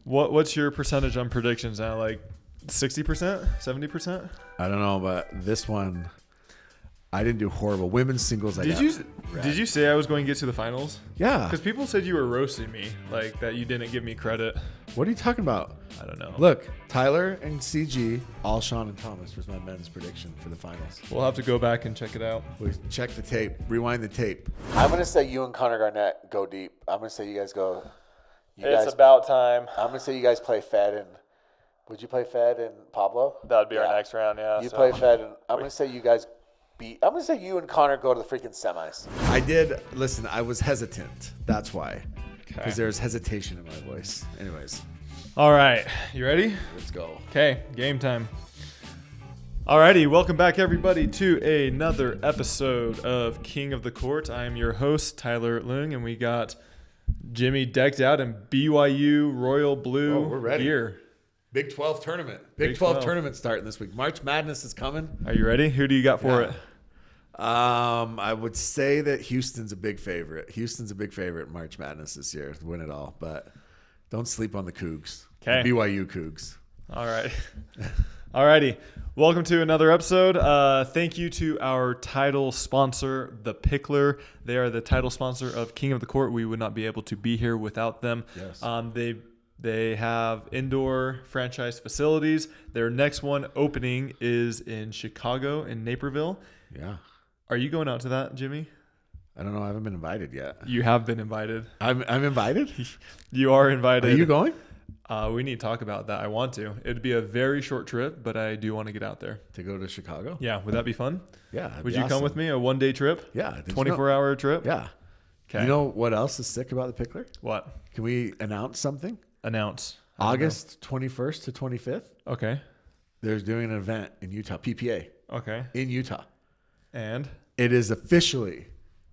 What's your percentage on predictions now? Like 60%, 70%? I don't know, but this one, I didn't do horrible. Women's singles, Did you say I was going to get to the finals? Yeah. Because people said you were roasting me, like that you didn't give me credit. What are you talking about? I don't know. Look, Tyler and CG, all Sean and Thomas was my men's prediction for the finals. We'll have to go back and check it out. We check the tape, rewind the tape. I'm going to say you and Connor Garnett go deep. I'm going to say you guys go. It's about time. I'm going to say you guys play Fed and. Would you play Fed and Pablo? That would be our next round, yeah. You play Fed and I'm going to say you guys beat. I'm going to say you and Connor go to the freaking semis. I did. Listen, I was hesitant. That's why. Because there's hesitation in my voice. Anyways. All right. You ready? Let's go. Okay. Game time. Alrighty. Welcome back, everybody, to another episode of King of the Court. I am your host, Tyler Leung, and we got Jimmy decked out in BYU Royal Blue we're ready. gear. Big 12 tournament. Big 12 tournament starting this week. March Madness is coming. Are you ready? Who do you got for it? I would say that Houston's a big favorite. Houston's a big favorite in March Madness this year to win it all. But don't sleep on the Cougs. Okay. The BYU Cougs. All right. Alrighty. Welcome to another episode. Thank you to our title sponsor, The Pickler. They are the title sponsor of King of the Court. We would not be able to be here without them. Yes. They have indoor franchise facilities. Their next one opening is in Chicago, in Naperville. Yeah. Are you going out to that, Jimmy? I don't know. I haven't been invited yet. You have been invited. I'm invited? You are invited. Are you going? We need to talk about that. I want to. It would be a very short trip, but I do want to get out there. To go to Chicago? Yeah. Would that be fun? Yeah. Would you come with me? A one-day trip? Yeah. 24-hour trip? Yeah. Okay. You know what else is sick about the Pickler? What? Can we announce something? Announce. August 21st to 25th. Okay. They're doing an event in Utah, PPA. Okay. In Utah. And? It is officially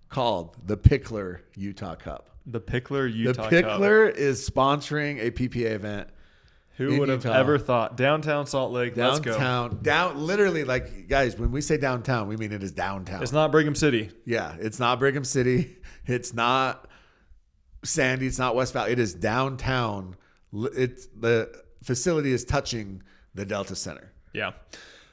called the Pickler Utah Cup. The Pickler Utah Cup. The Pickler is sponsoring a PPA event. Who would have ever thought? Downtown Salt Lake. Let's go. Literally, like, guys, when we say downtown, we mean it is downtown. It's not Brigham City. Yeah, it's not Brigham City. It's not Sandy. It's not West Valley. It is downtown. The facility is touching the Delta Center. Yeah.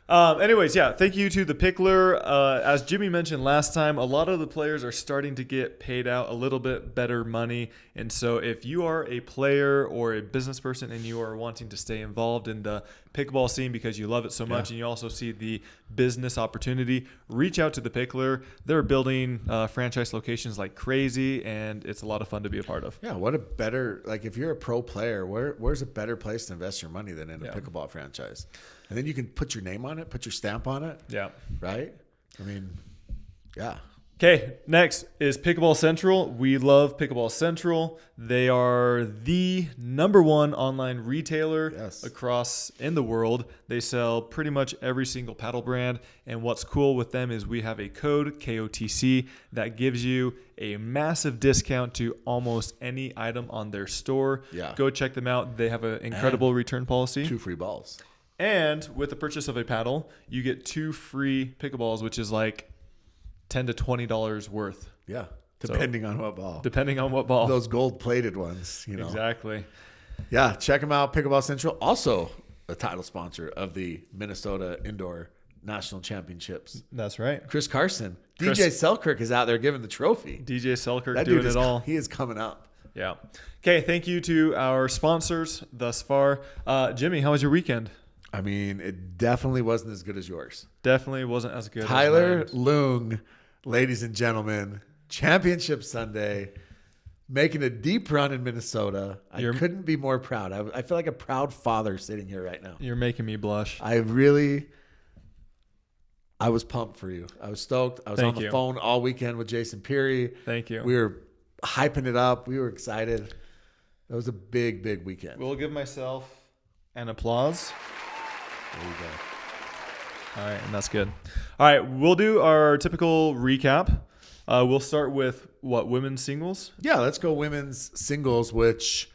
Anyways, yeah, thank you to the Pickler. As Jimmy mentioned last time, a lot of the players are starting to get paid out a little bit better money. And so if you are a player or a business person and you are wanting to stay involved in the pickleball scene because you love it so much and you also see the business opportunity, reach out to the Pickler. They're building franchise locations like crazy, and it's a lot of fun to be a part of. Yeah, what a better, like if you're a pro player, where's a better place to invest your money than in a pickleball franchise? And then you can put your name on it, put your stamp on it. Yeah. Right? I mean, yeah. Okay, next is Pickleball Central. We love Pickleball Central. They are the #1 online retailer across in the world. They sell pretty much every single paddle brand. And what's cool with them is we have a code, KOTC, that gives you a massive discount to almost any item on their store. Yeah. Go check them out. They have an incredible return policy. 2 free balls. And with the purchase of a paddle, you get 2 free pickleballs, which is like $10 to $20 worth. Yeah, depending on what ball. Depending on what ball. Those gold-plated ones, you know. Exactly. Yeah, check them out. Pickleball Central, also a title sponsor of the Minnesota Indoor National Championships. That's right. Chris Carson. DJ Selkirk is out there giving the trophy. DJ Selkirk doing it all. He is coming up. Yeah. Okay, thank you to our sponsors thus far. Jimmy, how was your weekend? I mean, it definitely wasn't as good as yours. Definitely wasn't as good Tyler as Leung, ladies and gentlemen, Championship Sunday, making a deep run in Minnesota. I couldn't be more proud. I feel like a proud father sitting here right now. You're making me blush. I was pumped for you. I was stoked. I was on the phone all weekend with Jason Peary. Thank you. We were hyping it up. We were excited. That was a big, big weekend. We'll give myself an applause. There you go. All right, and that's good. All right, we'll do our typical recap. We'll start with women's singles? Yeah, let's go women's singles, which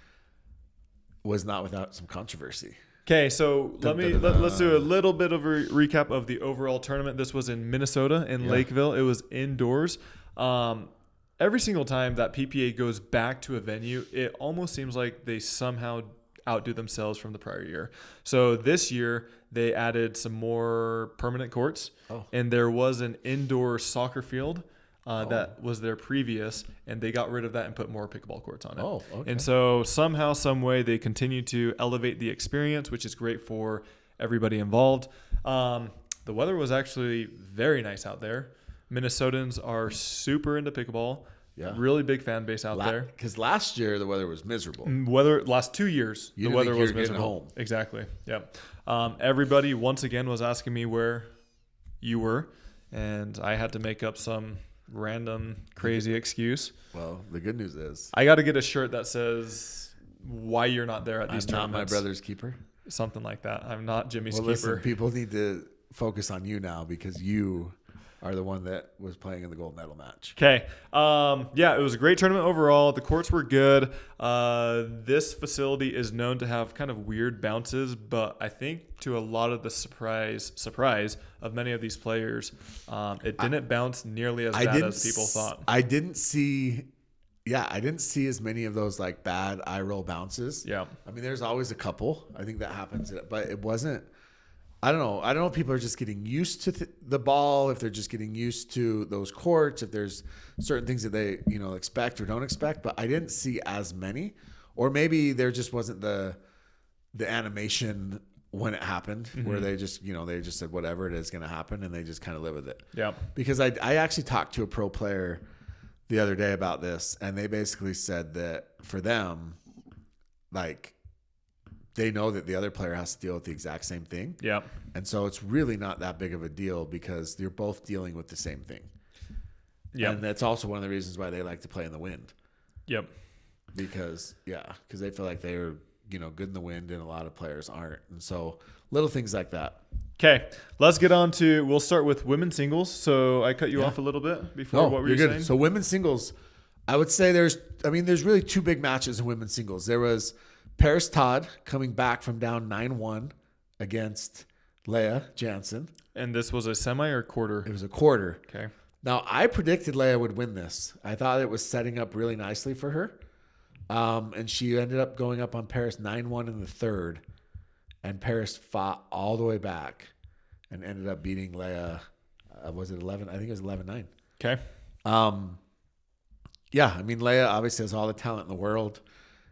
was not without some controversy. Okay, so let's do a little bit of a recap of the overall tournament. This was in Minnesota in Lakeville. It was indoors. Every single time that PPA goes back to a venue, it almost seems like they somehow outdo themselves from the prior year. So this year they added some more permanent courts, and there was an indoor soccer field that was there previous, and they got rid of that and put more pickleball courts on it. Oh, okay. And so somehow, some way, they continue to elevate the experience, which is great for everybody involved. The weather was actually very nice out there. Minnesotans are super into pickleball. Yeah. Really big fan base out there. Because last year the weather was miserable. Last 2 years, the weather was miserable. Home. Exactly. Yeah. Everybody once again was asking me where you were, and I had to make up some random crazy excuse. Well, the good news is I got to get a shirt that says why you're not there at these tournaments. I'm not my brother's keeper. Something like that. I'm not Jimmy's keeper. Listen, people need to focus on you now because you are the one that was playing in the gold medal match. Okay. Yeah, it was a great tournament overall. The courts were good. This facility is known to have kind of weird bounces, but I think to a lot of the surprise of many of these players, it didn't bounce nearly as bad as people thought. I didn't see as many of those like bad eye roll bounces. Yeah. I mean, there's always a couple. I think that happens, but it wasn't. I don't know. I don't know if people are just getting used to the ball, if they're just getting used to those courts, if there's certain things that they, expect or don't expect, but I didn't see as many. Or maybe there just wasn't the animation when it happened, where they just, they just said whatever it is going to happen and they just kind of live with it. Yeah. Because I actually talked to a pro player the other day about this, and they basically said that for them, like, they know that the other player has to deal with the exact same thing. Yeah. And so it's really not that big of a deal because you're both dealing with the same thing. Yeah. And that's also one of the reasons why they like to play in the wind. Yep. Because they feel like they're, good in the wind, and a lot of players aren't. And so little things like that. Okay. Let's get on to, we'll start with women's singles. So I cut you off a little bit before. What were you saying? So women's singles, I would say there's really two big matches in women's singles. There was Paris Todd coming back from down 9-1 against Leah Jansen. And this was a semi or quarter? It was a quarter. Okay. Now, I predicted Leah would win this. I thought it was setting up really nicely for her. And she ended up going up on Paris 9-1 in the third. And Paris fought all the way back and ended up beating Leah. Was it 11? I think it was 11-9. Okay. Leah obviously has all the talent in the world.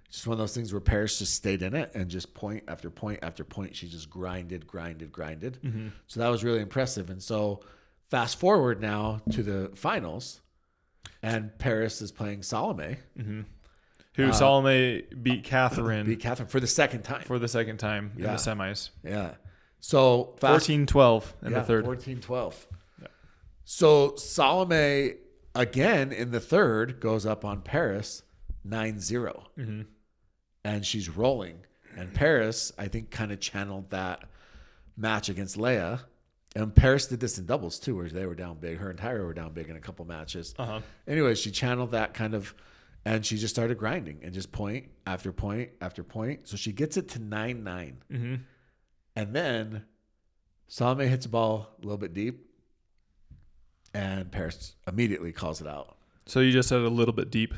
Just one of those things where Paris just stayed in it and just point after point after point. She just grinded. Mm-hmm. So that was really impressive. And so fast forward now to the finals, and Paris is playing Salome. Mm-hmm. Who Salome beat Catherine. For the second time. In the semis. Yeah. So 14-12 in the third. 14-12. Yeah. So Salome, again, in the third, goes up on Paris 9-0. Mm-hmm. And she's rolling. And Paris, I think, kind of channeled that match against Leah. And Paris did this in doubles, too, where they were down big. Her and Tyra were down big in a couple matches. Uh-huh. Anyway, she channeled that kind of, and she just started grinding and just point after point after point. So she gets it to 9-9. Mm-hmm. And then Salome hits a ball a little bit deep, and Paris immediately calls it out. So you just said a little bit deep.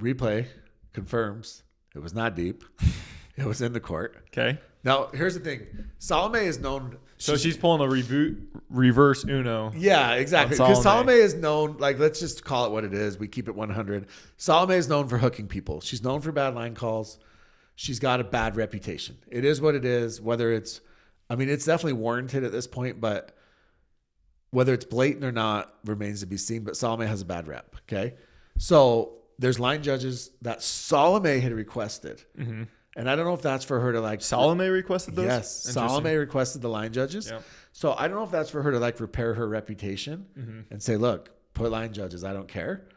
Replay confirms it was not deep. It was in the court. Okay. Now, here's the thing. Salome is known. So she's pulling a reverse Uno. Yeah, exactly. Because Salome is known, like, let's just call it what it is. We keep it 100. Salome is known for hooking people. She's known for bad line calls. She's got a bad reputation. It is what it is. Whether it's, it's definitely warranted at this point, but whether it's blatant or not remains to be seen. But Salome has a bad rep. Okay. So there's line judges that Salome had requested. Mm-hmm. And I don't know if that's for her to like. Salome requested those? Yes. Salome requested the line judges. Yep. So I don't know if that's for her to like repair her reputation and say, look, put line judges. I don't care.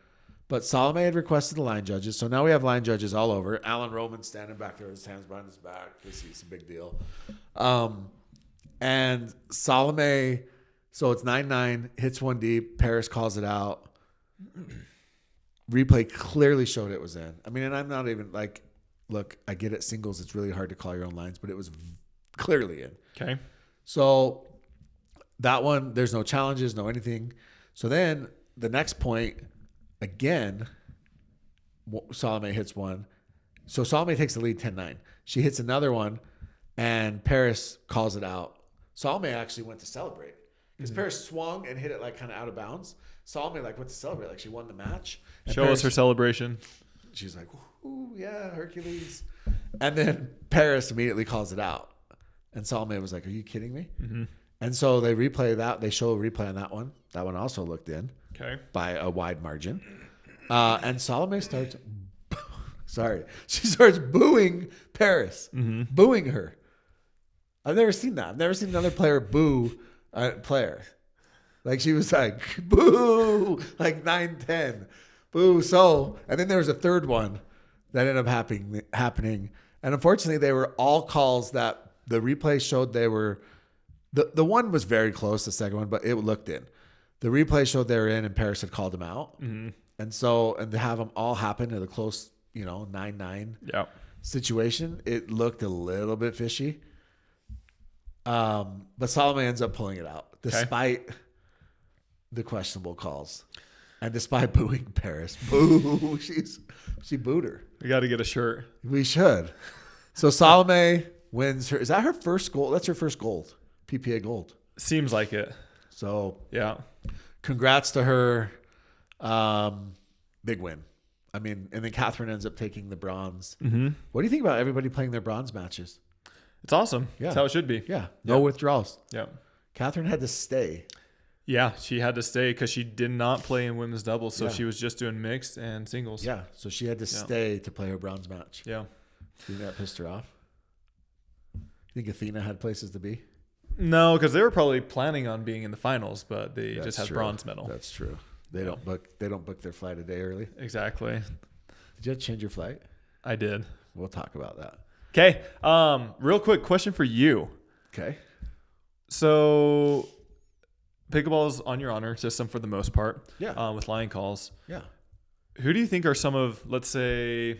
But Salome had requested the line judges. So now we have line judges all over. Alan Roman standing back there with his hands behind his back. It's a big deal. And Salome, so it's 9-9, hits one deep. Paris calls it out. Replay clearly showed it was in. And I'm not even like, look, I get it. Singles, it's really hard to call your own lines, but it was clearly in. Okay. So that one, there's no challenges, no anything. So then the next point, again, Salome hits one. So Salome takes the lead 10-9. She hits another one, and Paris calls it out. Salome actually went to celebrate because Paris swung and hit it like kind of out of bounds. Salome like went to celebrate, like she won the match. Show us her celebration. She's like, "Ooh, yeah, Hercules." And then Paris immediately calls it out, and Salome was like, "Are you kidding me?" Mm-hmm. And so they replay that. They show a replay on that one. That one also looked in by a wide margin. And Salome starts, she starts booing Paris, booing her. I've never seen that. I've never seen another player boo a player. Like she was like, boo, like 9-10, boo. So, and then there was a third one that ended up happening. And unfortunately, they were all calls that the replay showed they were. The one was very close, the second one, but it looked in. The replay showed they were in, and Paris had called them out. Mm-hmm. And to have them all happen in a close, 9-9 situation, it looked a little bit fishy. But Salome ends up pulling it out, despite the questionable calls. And despite booing Paris. Boo! She booed her. We got to get a shirt. We should. So Salome wins her. Is that her first gold? That's her first gold. PPA gold. Seems like it. So yeah, congrats to her. Big win. I mean, and then Catherine ends up taking the bronze. Mm-hmm. What do you think about everybody playing their bronze matches? It's awesome. Yeah. That's how it should be. Yeah. No withdrawals. Yeah. Catherine had to stay. Yeah, she had to stay because she did not play in women's doubles, so she was just doing mixed and singles. Yeah, so she had to stay to play her bronze match. Yeah. Do you think that pissed her off? You think Athena had places to be? No, because they were probably planning on being in the finals, but they just had bronze medal. That's true. They don't book their flight a day early. Exactly. Did you have to change your flight? I did. We'll talk about that. Okay. Real quick question for you. Okay. So pickleball is on your honor system for the most part. Yeah. With line calls. Yeah. Who do you think are some of, let's say,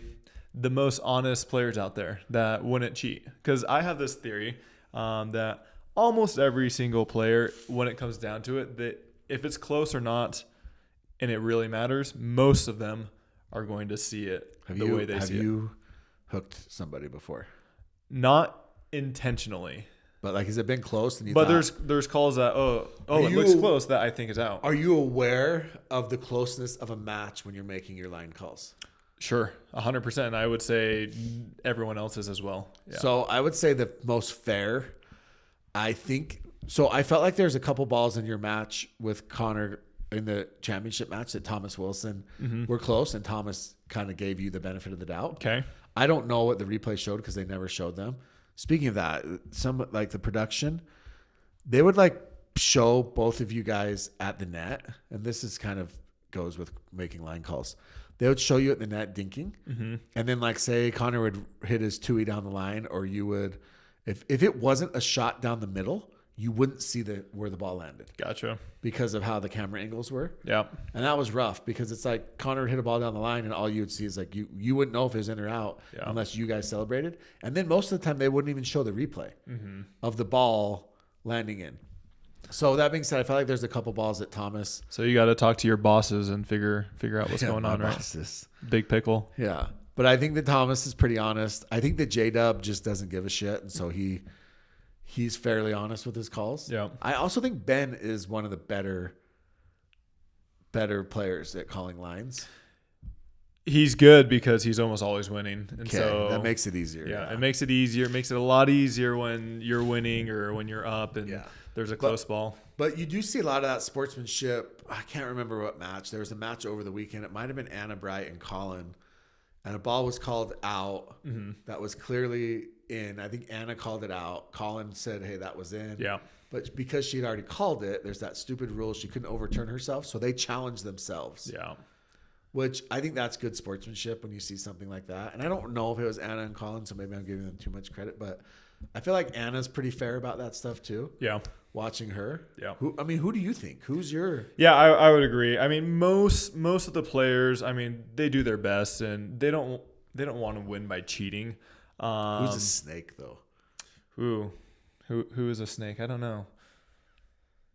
the most honest players out there that wouldn't cheat? Because I have this theory that almost every single player, when it comes down to it, that if it's close or not and it really matters, most of them are going to see it the way they see it. Have you hooked somebody before? Not intentionally. But like, has it been close? And there's calls that, it looks close that I think is out. Are you aware of the closeness of a match when you're making your line calls? Sure, 100%. I would say everyone else is as well. Yeah. So I would say the most fair, I think. So I felt like there's a couple balls in your match with Connor in the championship match that Thomas Wilson were close, and Thomas kind of gave you the benefit of the doubt. Okay. I don't know what the replay showed because they never showed them. Speaking of that, some like the production, they would like show both of you guys at the net, and this is kind of goes with making line calls. They would show you at the net dinking, and then like say Connor would hit his 2E down the line, or you would, if it wasn't a shot down the middle, you wouldn't see where the ball landed. Gotcha. Because of how the camera angles were. Yeah. And that was rough because it's like Connor would hit a ball down the line and all you would see is like you wouldn't know if it was in or out unless you guys celebrated. And then most of the time they wouldn't even show the replay of the ball landing in. So that being said, I feel like there's a couple balls that Thomas. So you got to talk to your bosses and figure out what's going on, right? Bosses. Big pickle. Yeah. But I think that Thomas is pretty honest. I think that J-Dub just doesn't give a shit. And so he's fairly honest with his calls. Yeah. I also think Ben is one of the better players at calling lines. He's good because he's almost always winning. And so that makes it easier. Yeah, it makes it easier. It makes it a lot easier when you're winning or when you're up and there's a close ball. But you do see a lot of that sportsmanship. I can't remember what match. There was a match over the weekend. It might have been Anna Bright and Colin. And a ball was called out that was clearly in. I think Anna called it out. Colin said, hey, that was in. Yeah. But because she'd already called it, there's that stupid rule. She couldn't overturn herself. So they challenged themselves. Yeah. Which I think that's good sportsmanship when you see something like that. And I don't know if it was Anna and Colin, so maybe I'm giving them too much credit. But I feel like Anna's pretty fair about that stuff too. Yeah. Watching her. Yeah. Who do you think? Who's your... Yeah, I would agree. I mean, most of the players, I mean, they do their best and they don't want to win by cheating. Who's a snake though? Who is a snake? I don't know.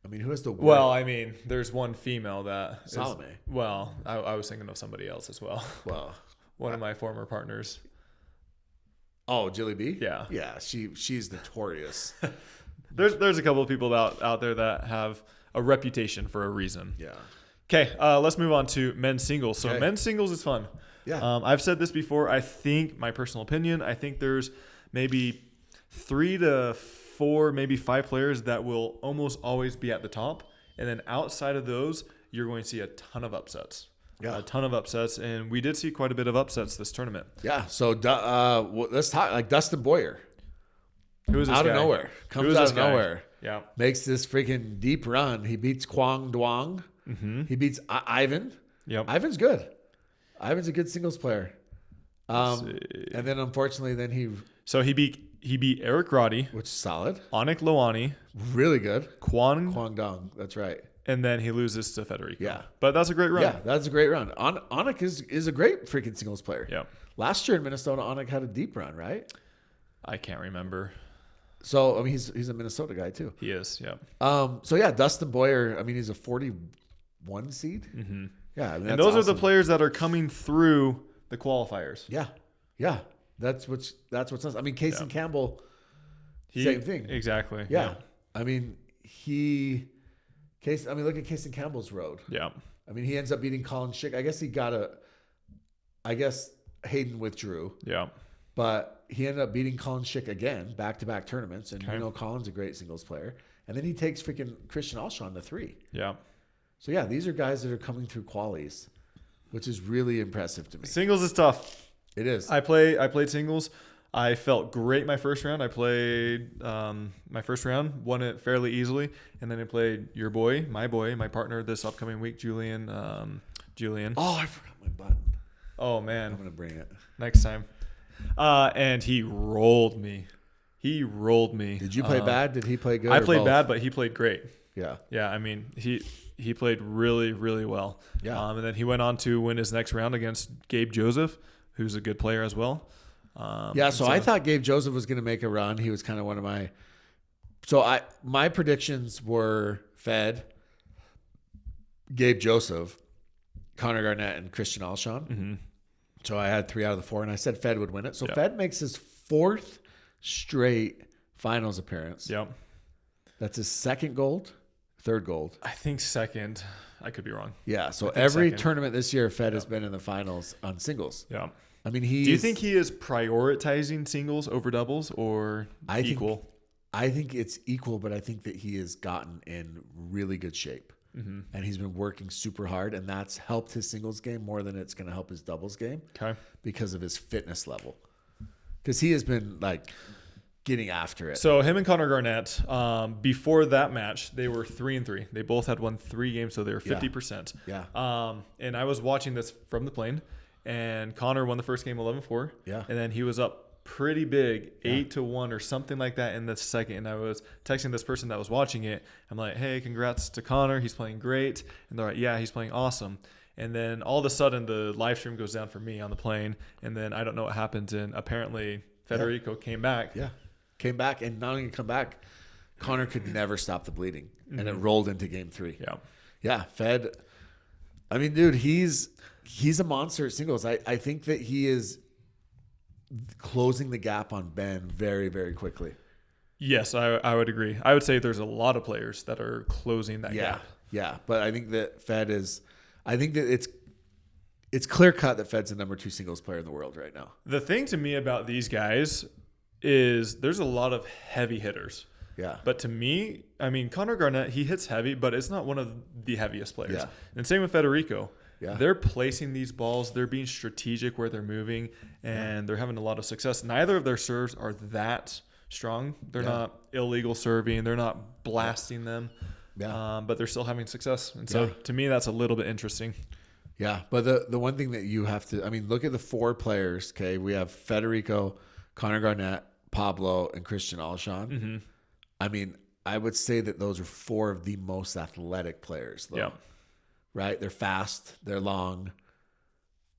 I mean, who has the word? Well, I mean, there's one female that Salome. Well, I was thinking of somebody else as well. Well, one of my former partners. Oh, Jilly B? Yeah. Yeah, she's notorious. There's a couple of people out there that have a reputation for a reason. Yeah. Okay, let's move on to men's singles. So men's singles is fun. Yeah. I've said this before. I think, my personal opinion, I think there's maybe 3 to 4, maybe 5 players that will almost always be at the top. And then outside of those, you're going to see a ton of upsets. Yeah. A ton of upsets. And we did see quite a bit of upsets this tournament. Yeah. So let's talk like Dustin Boyer. Who is this out guy? of nowhere. Comes out of nowhere. Yeah. Makes this freaking deep run. He beats Kwang Duong. Mm-hmm. He beats Ivan. Yep. Ivan's good. Ivan's a good singles player. And then unfortunately, he beat Eric Roddy, which is solid. Anik Lawani, really good. Kwang Dong. That's right. And then he loses to Federico. Yeah. But that's a great run. Yeah, that's a great run. Anik is a great freaking singles player. Yeah. Last year in Minnesota, Anik had a deep run, right? I can't remember. So, I mean, he's a Minnesota guy too. He is, yeah. So, yeah, Dustin Boyer, I mean, he's a 41 seed. Mm-hmm. Yeah. I mean, and those awesome. are the players that are coming through the qualifiers. Yeah. Yeah. That's what's nice. I mean, Casey Campbell, same thing. Exactly. Yeah. I mean, look at Casey Campbell's road. Yeah. I mean, he ends up beating Colin Schick. I guess Hayden withdrew. Yeah. But he ended up beating Colin Schick again, back-to-back tournaments. And, Colin's a great singles player. And then he takes freaking Christian Alshon to 3. Yeah. So, yeah, these are guys that are coming through qualies, which is really impressive to me. Singles is tough. It is. I played singles. I felt great my first round. I played my first round, won it fairly easily. And then I played my partner this upcoming week, Julian. Oh, I forgot my button. Oh, man. I'm going to bring it. Next time. And he rolled me. Did you play bad? Did he play good? I played bad, but he played great. Yeah. Yeah, I mean, he played really, really well. Yeah. And then he went on to win his next round against Gabe Joseph, who's a good player as well. So I thought Gabe Joseph was going to make a run. He was kind of one of my... So my predictions were Fed, Gabe Joseph, Connor Garnett, and Christian Alshon. Mm-hmm. So I had 3 out of the 4, and I said Fed would win it. So Yep. Fed makes his 4th straight finals appearance. Yep. That's his 2nd gold, 3rd gold. I think second. I could be wrong. Yeah, so every second. Tournament this year, Fed has been in the finals on singles. Yeah. I mean, Do you think he is prioritizing singles over doubles or equal? I think it's equal, but I think that he has gotten in really good shape. Mm-hmm. And he's been working super hard, and that's helped his singles game more than it's going to help his doubles game. Okay. Because of his fitness level. Because he has been like getting after it. So him and Connor Garnett, before that match, they were 3-3. They both had won 3 games, so they were 50%. Yeah. And I was watching this from the plane, and Connor won the first game 11-4. Yeah. And then he was up pretty big, 8-1 or something like that in the second. And I was texting this person that was watching it. I'm like, hey, congrats to Connor. He's playing great. And they're like, yeah, he's playing awesome. And then all of a sudden the live stream goes down for me on the plane. And then I don't know what happened. And apparently Federico came back. Yeah. Came back, and not only come back, Connor could never stop the bleeding. And it rolled into game 3. Yeah. Yeah. Fed. I mean, dude, he's a monster at singles. I think that he is closing the gap on Ben very, very quickly. Yes, I would agree. I would say there's a lot of players that are closing that gap. Yeah. But I think that Fed is, I think that it's clear cut that Fed's the number 2 singles player in the world right now. The thing to me about these guys is there's a lot of heavy hitters. Yeah. But to me, I mean, Connor Garnett, he hits heavy, but it's not one of the heaviest players. Yeah. And same with Federico. Yeah. They're placing these balls. They're being strategic where they're moving, and they're having a lot of success. Neither of their serves are that strong. They're not illegal serving. They're not blasting them. Yeah. But they're still having success. And so to me, that's a little bit interesting. Yeah. But the one thing that you have to, I mean, look at the 4 players. Okay. We have Federico, Connor Garnett, Pablo, and Christian Alshon. Mm-hmm. I mean, I would say that those are 4 of the most athletic players, though. Yeah. Right? They're fast. They're long.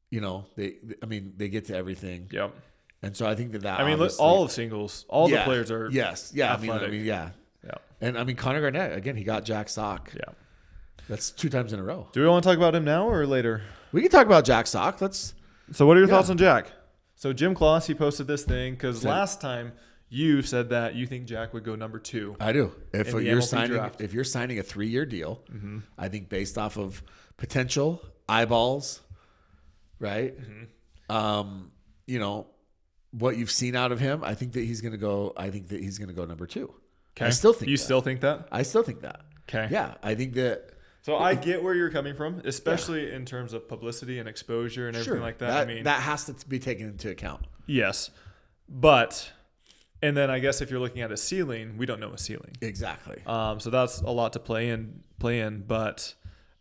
You know, they get to everything. Yep. And so I think that I mean, look, all of singles, all the players are Yes. Yeah. athletic. I mean, yeah. Yeah. And I mean, Connor Garnett, again, he got Jack Sock. Yeah. That's 2 times in a row. Do we want to talk about him now or later? We can talk about Jack Sock. So what are your thoughts on Jack? So Jim Kloss, he posted this thing because last time you said that you think Jack would go number 2. I do. If in the you're MLB signing, draft. if you're signing a 3-year deal, I think based off of potential eyeballs, right? You know what you've seen out of him. I think that he's going to go. I think that he's going to go number 2. Okay. I still think. You that. still think that? I still think that. Okay. Yeah, I think that. So I get where you're coming from, especially in terms of publicity and exposure and everything like that. I mean, that has to be taken into account. yes, but and then I guess if you're looking at a ceiling, we don't know a ceiling. Exactly. So that's a lot to play in. But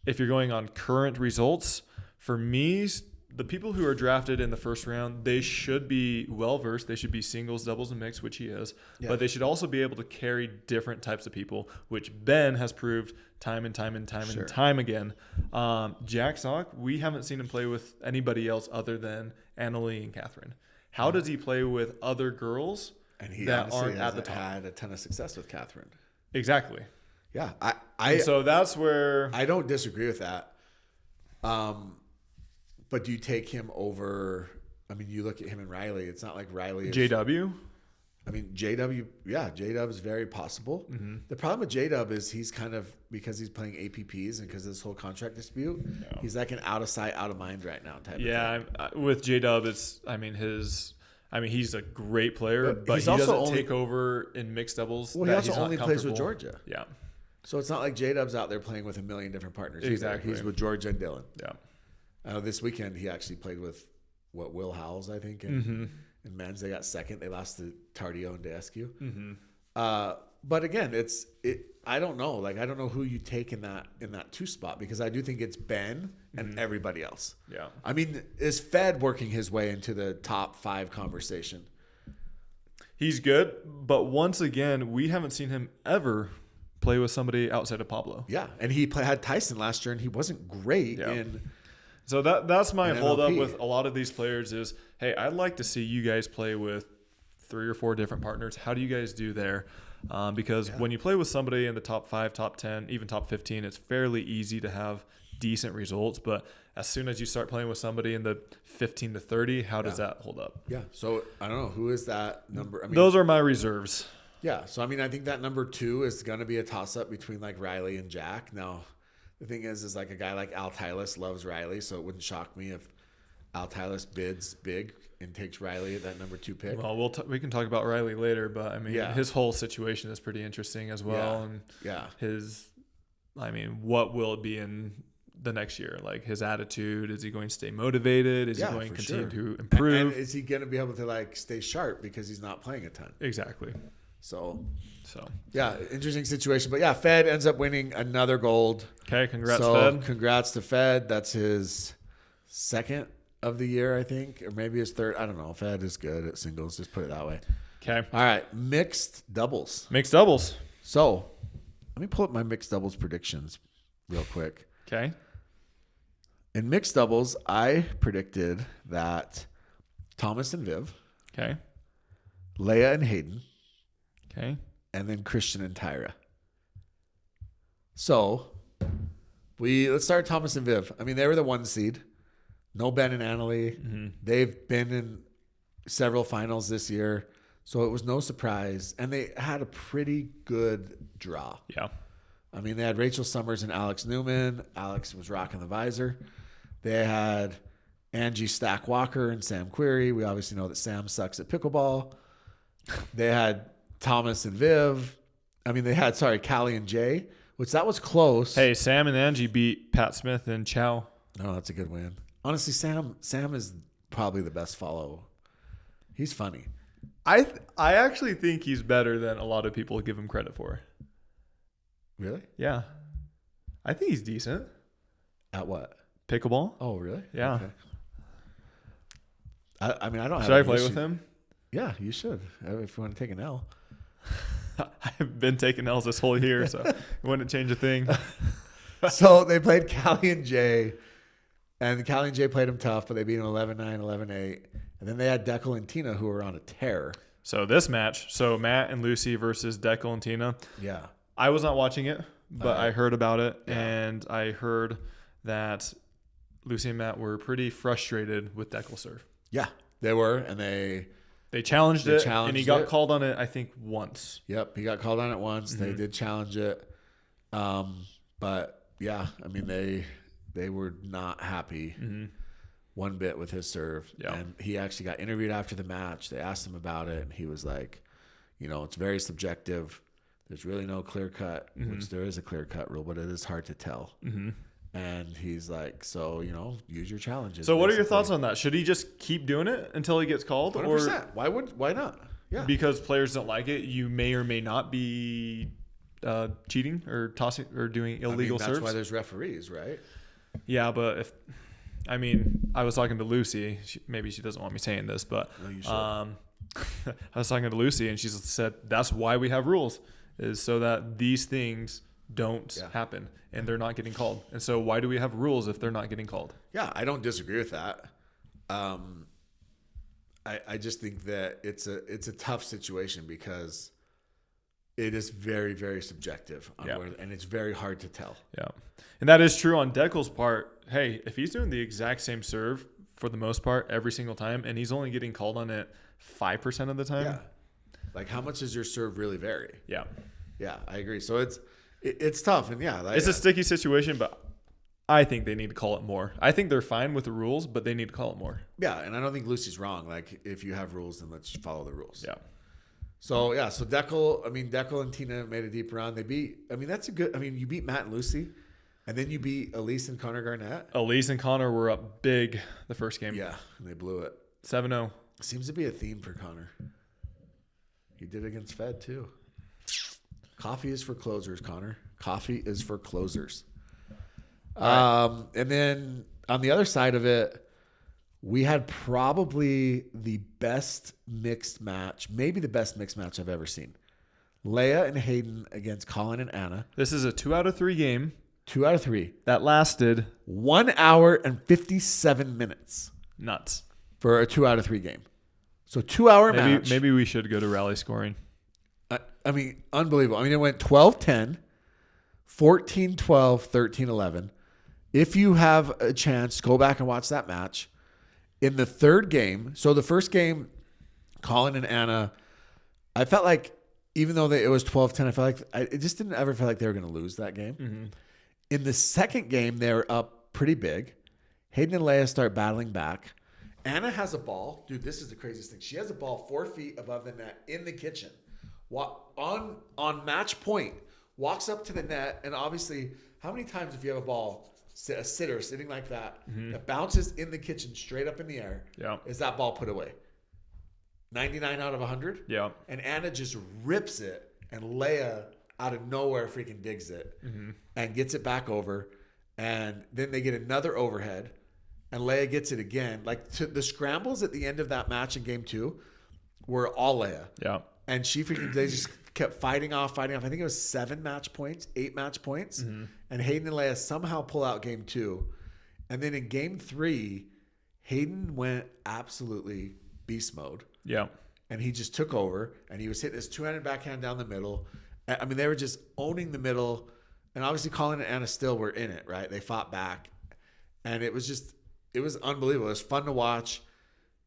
if you're going on current results, for me, the people who are drafted in the first round, they should be well-versed. They should be singles, doubles, and mixed, which he is. Yeah. But they should also be able to carry different types of people, which Ben has proved time and time again. Jack Sock, we haven't seen him play with anybody else other than Annalie and Catherine. How does he play with other girls and he that aren't at the top? Had a ton of success with Catherine. Exactly. Yeah. So that's where... I don't disagree with that. But do you take him over? I mean, you look at him and Riley. It's not like Riley is, JW. I mean, JW. Yeah, JW is very possible. The problem with JW is he's kind of, because he's playing APPs and because of this whole contract dispute, he's like an out of sight, out of mind right now type. Yeah, of thing. With JW, it's. I mean, he's a great player, but he also doesn't take over in mixed doubles. Well, he also only plays with Georgia. Yeah. So it's not like JW's out there playing with a million different partners. Exactly. He's with Georgia and Dylan. Yeah. This weekend, he actually played with Will Howells, I think. And in men's, they got second. They lost to Tardio and Deskew. But again, I don't know. Like, I don't know who you take in that 2 spot, because I do think it's Ben and everybody else. Yeah. I mean, is Fed working his way into the top 5 conversation? He's good, but once again, we haven't seen him ever play with somebody outside of Pablo. Yeah, and he had Tyson last year, and he wasn't great in. So that's my holdup with a lot of these players is, hey, I'd like to see you guys play with 3 or 4 different partners. How do you guys do there? Because when you play with somebody in the top 5, top 10, even top 15, it's fairly easy to have decent results. But as soon as you start playing with somebody in the 15 to 30, how does that hold up? Yeah. So I don't know. Who is that number? I mean, those are my reserves. Yeah. So, I mean, I think that number 2 is going to be a toss-up between like Riley and Jack. Now, the thing is like a guy like Al Tylis loves Riley, so it wouldn't shock me if Al Tylis bids big and takes Riley at that number 2 pick. Well, we can talk about Riley later, but I mean, his whole situation is pretty interesting as well. And what will it be in the next year? Like his attitude, is he going to stay motivated? Is he going to continue to improve? And is he going to be able to like stay sharp because he's not playing a ton? Exactly. So yeah, interesting situation. But yeah, Fed ends up winning another gold. Okay, Fed. Congrats to Fed. That's his 2nd of the year, I think, or maybe his 3rd. I don't know. Fed is good at singles. Just put it that way. Okay. All right, mixed doubles. So let me pull up my mixed doubles predictions real quick. Okay. In mixed doubles, I predicted that Thomas and Viv. Okay. Leia and Hayden. Okay. And then Christian and Tyra. So let's start Thomas and Viv. I mean, they were the 1 seed. No Ben and Annalie. They've been in several finals this year, so it was no surprise. And they had a pretty good draw. Yeah. I mean, they had Rachel Summers and Alex Newman. Alex was rocking the visor. They had Angie Stack Walker and Sam Query. We obviously know that Sam sucks at pickleball. They had Thomas and Viv. I mean, they had, Callie and Jay, which that was close. Hey, Sam and Angie beat Pat Smith and Chow. Oh, that's a good win. Honestly, Sam is probably the best follow. He's funny. I actually think he's better than a lot of people give him credit for. Really? Yeah. I think he's decent. At what? Pickleball. Oh, really? Yeah. Okay. I mean, I don't have. Should I play with him? Yeah, you should. If you want to take an L. I've been taking L's this whole year, so it wouldn't change a thing. So they played Callie and Jay, and Callie and Jay played him tough, but they beat him 11-9, 11-8. And then they had Deckel and Tina, who were on a tear. So this match, Matt and Lucy versus Deckel and Tina. Yeah. I was not watching it, but I heard about it, and I heard that Lucy and Matt were pretty frustrated with Deckel serve. Yeah. They were, and they challenged it, and he got it. called on it, I think, once. Yep, he got called on it once. They did challenge it. But, yeah, I mean, they were not happy one bit with his serve. Yeah. And he actually got interviewed after the match. They asked him about it, and he was like, it's very subjective. There's really no clear-cut, which there is a clear-cut rule, but it is hard to tell. And he's like, so, use your challenges. So what are your thoughts on that? Should he just keep doing it until he gets called? 100%. Why not? Yeah. Because players don't like it. You may or may not be cheating or tossing or doing illegal serves. That's why there's referees, right? Yeah, but I was talking to Lucy. Maybe she doesn't want me saying this, but No, you should. I was talking to Lucy, and she said that's why we have rules, is so that these things don't happen and they're not getting called. And so why do we have rules if they're not getting called? Yeah, I don't disagree with that. I just think that it's a tough situation because it is very, very subjective and it's very hard to tell. Yeah. And that is true on Deckel's part. Hey, if he's doing the exact same serve for the most part every single time and he's only getting called on it 5% of the time. Yeah. Like, how much does your serve really vary? Yeah. Yeah, I agree. So it's tough. And it's a sticky situation, but I think they need to call it more. I think they're fine with the rules, but they need to call it more. Yeah. And I don't think Lucy's wrong. Like, if you have rules, then let's follow the rules. Yeah. So Deckel and Tina made a deep run. They beat, you beat Matt and Lucy, and then you beat Elise and Connor Garnett. Elise and Connor were up big the first game. Yeah, and they blew it. 7-0. Seems to be a theme for Connor. He did it against Fed too. Coffee is for closers, Connor. Coffee is for closers. And then on the other side of it, we had probably the best mixed match, maybe the best mixed match I've ever seen. Leia and Hayden against Colin and Anna. This is a 2 out of 3 game. 2 out of 3. That lasted 1 hour and 57 minutes. Nuts. For a 2 out of 3 game. So 2 hour match. Maybe we should go to rally scoring. Unbelievable. It went 12-10, 14-12, 13-11. If you have a chance, go back and watch that match. In the third game, so the first game, Colin and Anna, I felt like, even though it was 12-10, I felt like it just didn't ever feel like they were going to lose that game. Mm-hmm. In the second game, they were up pretty big. Hayden and Leia start battling back. Anna has a ball. Dude, this is the craziest thing. She has a ball 4 feet above the net in the kitchen. On match point, walks up to the net, and obviously, how many times if you have a ball, a sitter sitting like that, that bounces in the kitchen straight up in the air, is that ball put away? 99 out of 100? Yeah. And Anna just rips it, and Leia out of nowhere freaking digs it and gets it back over, and then they get another overhead, and Leia gets it again. Like, the scrambles at the end of that match in game 2 were all Leia. Yeah. And they just kept fighting off. I think it was 8 match points. And Hayden and Leia somehow pull out game 2. And then in game 3, Hayden went absolutely beast mode. Yeah. And he just took over, and he was hitting his 2-handed backhand down the middle. They were just owning the middle. And obviously Colin and Anna still were in it, right? They fought back. And it was unbelievable. It was fun to watch.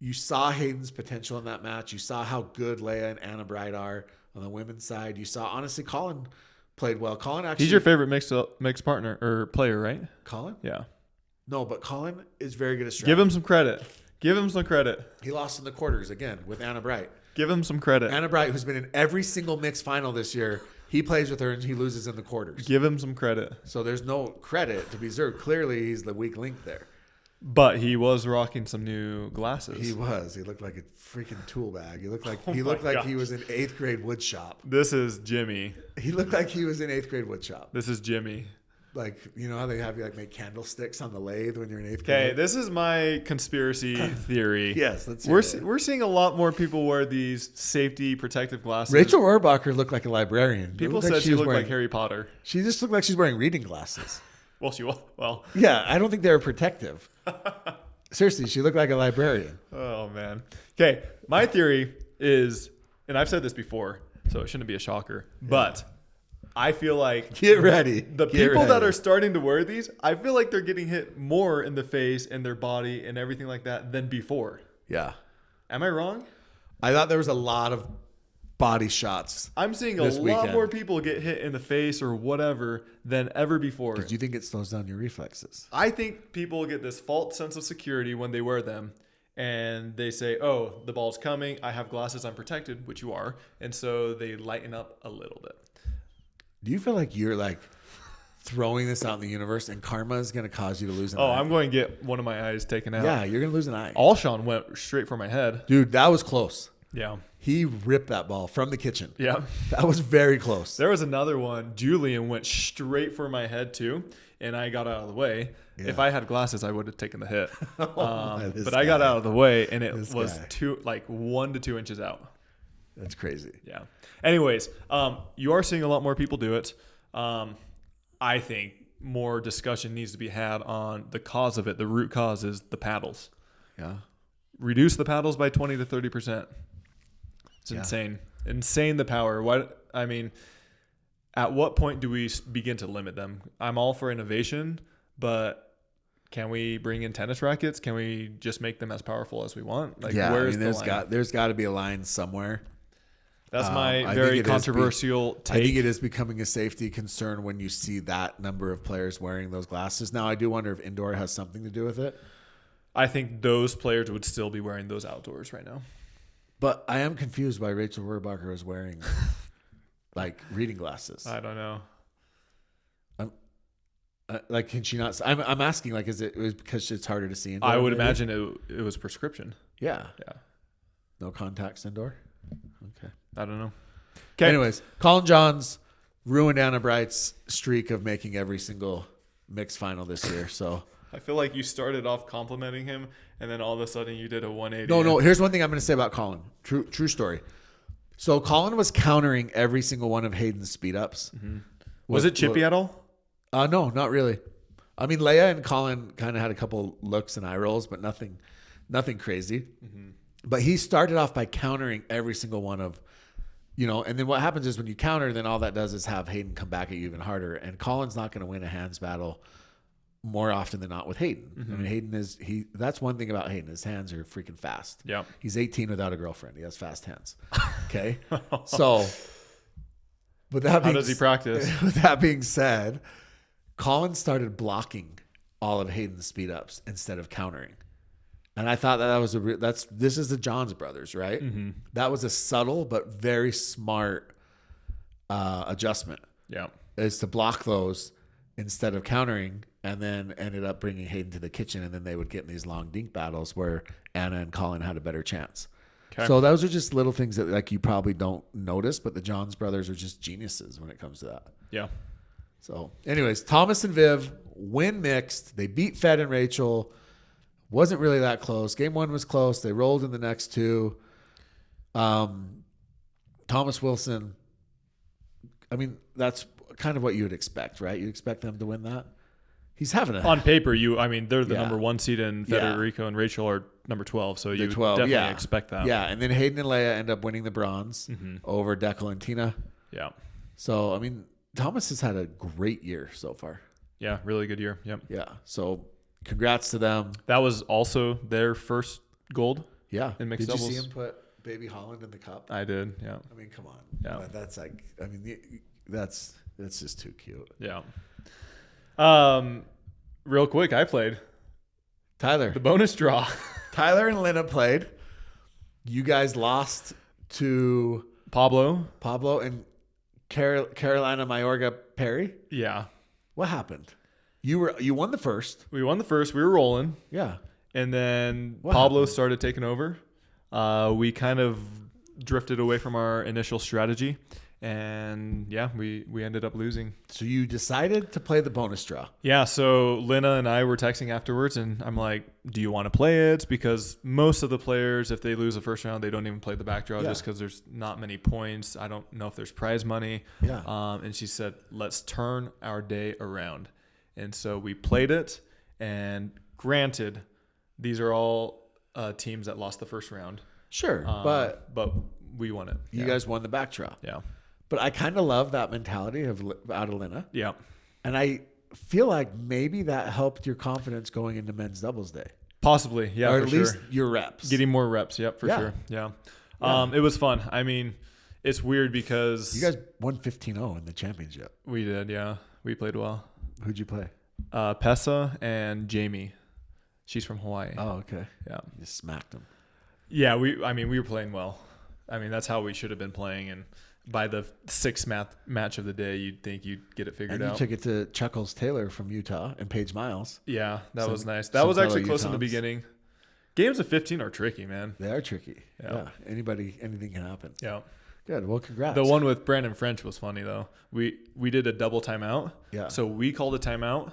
You saw Hayden's potential in that match. You saw how good Leia and Anna Bright are on the women's side. You saw, honestly, Colin played well. Colin actually... He's your favorite mixed partner or player, right? Colin? Yeah. No, but Colin is very good at strategy. Give him some credit. He lost in the quarters again with Anna Bright. Give him some credit. Anna Bright, who's been in every single mixed final this year, he plays with her and he loses in the quarters. Give him some credit. So there's no credit to be deserved. Clearly, he's the weak link there. But he was rocking some new glasses. He was. He looked like a freaking tool bag. He looked like he was in 8th grade wood shop. This is Jimmy. He looked like he was in 8th grade wood shop. This is Jimmy. Like, you know how they have you make candlesticks on the lathe when you're in 8th grade? Okay, this is my conspiracy theory. Yes, we're seeing a lot more people wear these safety protective glasses. Rachel Rohrbacher looked like a librarian. People said she looked like Harry Potter. She just looked like she's wearing reading glasses. Well. Yeah, I don't think they were protective. Seriously, she looked like a librarian. Oh, man. Okay, my theory is, and I've said this before, so it shouldn't be a shocker, but I feel like... Get ready. The people that are starting to wear these, I feel like they're getting hit more in the face and their body and everything like that than before. Yeah. Am I wrong? I thought there was a lot of body shots. I'm seeing a lot more people get hit in the face or whatever than ever before. Do you think it slows down your reflexes? I think people get this false sense of security when they wear them. And they say, oh, the ball's coming. I have glasses. I'm protected, which you are. And so they lighten up a little bit. Do you feel like you're like throwing this out in the universe and karma is going to cause you to lose an eye? Oh, I'm going to get one of my eyes taken out. Yeah, you're going to lose an eye. Alshon went straight for my head. Dude, that was close. Yeah. He ripped that ball from the kitchen. Yeah. That was very close. There was another one. Julian went straight for my head too, and I got out of the way. Yeah. If I had glasses, I would have taken the hit. But I got out of the way, and it was 1 to 2 inches out. That's crazy. Yeah. Anyways, you are seeing a lot more people do it. I think more discussion needs to be had on the cause of it. The root cause is the paddles. Yeah. Reduce the paddles by 20 to 30%. It's insane. Insane the power. At what point do we begin to limit them? I'm all for innovation, but can we bring in tennis rackets? Can we just make them as powerful as we want? Where's the line? There's got to be a line somewhere. That's my very controversial take. I think it is becoming a safety concern when you see that number of players wearing those glasses. Now, I do wonder if indoor has something to do with it. I think those players would still be wearing those outdoors right now. But I am confused why Rachel Rohrbacher is wearing reading glasses. I don't know. Can she not? I'm asking, is it was because it's harder to see indoor? I would imagine it was prescription. Yeah. Yeah. No contacts indoor? Okay. I don't know. Okay. Anyways, Colin Johns ruined Anna Bright's streak of making every single mixed final this year. So I feel like you started off complimenting him, and then all of a sudden you did a 180. No. Here's one thing I'm going to say about Colin. True story. So Colin was countering every single one of Hayden's speed ups. Mm-hmm. Was it chippy at all? No, not really. I mean, Leia and Colin kind of had a couple looks and eye rolls, but nothing crazy. Mm-hmm. But he started off by countering every single one of, and then what happens is when you counter, then all that does is have Hayden come back at you even harder. And Colin's not going to win a hands battle more often than not with Hayden. Mm-hmm. I mean, Hayden that's one thing about Hayden. His hands are freaking fast. Yeah. He's 18 without a girlfriend. He has fast hands. Okay. So, how does he practice? With that being said, Colin started blocking all of Hayden's speed ups instead of countering. And I thought this is the Johns brothers, right? Mm-hmm. That was a subtle but very smart adjustment. Yeah. Is to block those instead of countering, and then ended up bringing Hayden to the kitchen, and then they would get in these long dink battles where Anna and Colin had a better chance. Okay. So those are just little things that you probably don't notice, but the Johns brothers are just geniuses when it comes to that. Yeah. So anyways, Thomas and Viv win mixed. They beat Fed and Rachel. Wasn't really that close. Game 1 was close. They rolled in the next 2. Thomas Wilson, that's kind of what you would expect, right? You'd expect them to win that. He's having it. On paper, they're the number 1 seed, and Federico and Rachel are number 12, so you would definitely expect that. Yeah, and then Hayden and Leia end up winning the bronze over Declan and Tina. Yeah. So, Thomas has had a great year so far. Yeah, really good year. Yep. Yeah, so congrats to them. That was also their first gold. Yeah. In mixed doubles. Did you see him put Baby Holland in the cup? I did. Yeah. Come on. Yeah. That's that's just too cute. Yeah. Real quick, I played Tyler. The bonus draw. Tyler and Lena played. You guys lost to Pablo and Carolina Mayorga Perry. Yeah. What happened? You won the first. We won the first. We were rolling. Yeah. And then Pablo started taking over. We kind of drifted away from our initial strategy. And we ended up losing. So you decided to play the bonus draw. Yeah. So Lena and I were texting afterwards, and I'm like, do you want to play it? Because most of the players, if they lose the first round, they don't even play the back draw just because there's not many points. I don't know if there's prize money. Yeah. And she said, let's turn our day around. And so we played it. And granted, these are all teams that lost the first round. Sure. But we won it. You guys won the back draw. Yeah. But I kind of love that mentality of Adelina. Yeah. And I feel like maybe that helped your confidence going into men's doubles day. Possibly, yeah, or for at least sure. your reps. Getting more reps, yep, for sure. Yeah. It was fun. I mean, it's weird because You guys won 15-0 in the championship. we did, yeah. We played well. Who'd you play? Pessa and Jamie. She's from Hawaii. Oh, okay. Yeah. You smacked them. Yeah, we were playing well. I mean, that's how we should have been playing, and by the sixth match of the day, you'd think you'd get it figured And out. you took it to Chuckles Taylor from Utah and Paige Miles. Yeah, that was nice. That some was actually fellow close in the Utahns. beginning. Games of 15 are tricky, man. They are tricky. Yeah. Anything can happen. Yeah. Good. Well, congrats. The one with Brandon French was funny, though. We did a double timeout. Yeah. So we called a timeout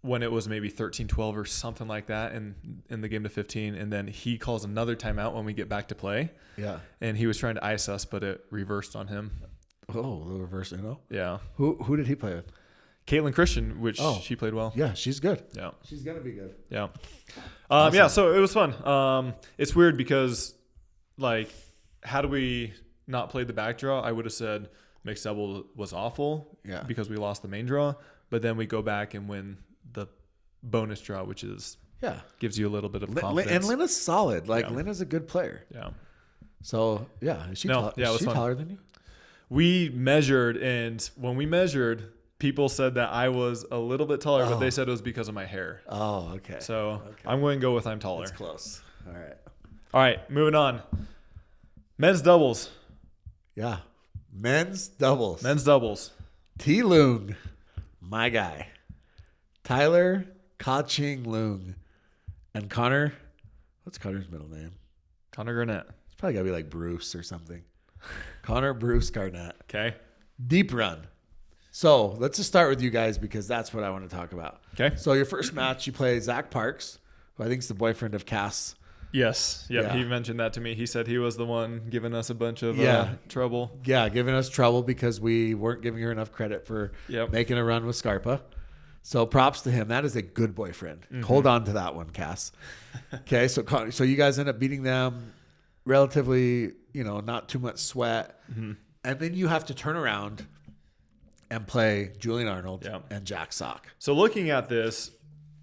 when it was maybe 13-12 or something like that in the game to 15, and then he calls another timeout when we get back to play. Yeah. And he was trying to ice us, but it reversed on him. Oh, the reverse, Yeah. Who did he play with? Caitlin Christian, which she played well. Yeah, she's good. Yeah. She's going to be good. Yeah. Awesome. Yeah, so it was fun. It's weird because, like, how do we not play the back draw? I would have said mixed double was awful because we lost the main draw, but then we go back and win the bonus draw, which is gives you a little bit of confidence. And Lena's solid. Like, Lena's a good player. Yeah. So, is she, it was fun. taller than you? We measured, and when we measured, people said that I was a little bit taller, but they said it was because of my hair. Oh, okay. So I'm going to go with I'm taller. That's close. All right. All right, moving on. Men's doubles. Yeah. Men's doubles. T. Loong, my guy. Tyler Ka-Ching Loong. And Connor, what's Connor's middle name? Connor Garnett. It's probably got to be like Bruce or something. Connor Bruce Garnett. Okay. Deep run. So let's just start with you guys because that's what I want to talk about. Okay. So your first match, you play Zach Parks, who I think is the boyfriend of Cass. Yes. Yep. Yeah. He mentioned that to me. He said he was the one giving us a bunch of trouble. Yeah, giving us trouble because we weren't giving her enough credit for making a run with Scarpa. So props to him. That is a good boyfriend. Mm-hmm. Hold on to that one, Cass. Okay, so you guys end up beating them relatively, not too much sweat. Mm-hmm. And then you have to turn around and play Julian Arnold and Jack Sock. So looking at this,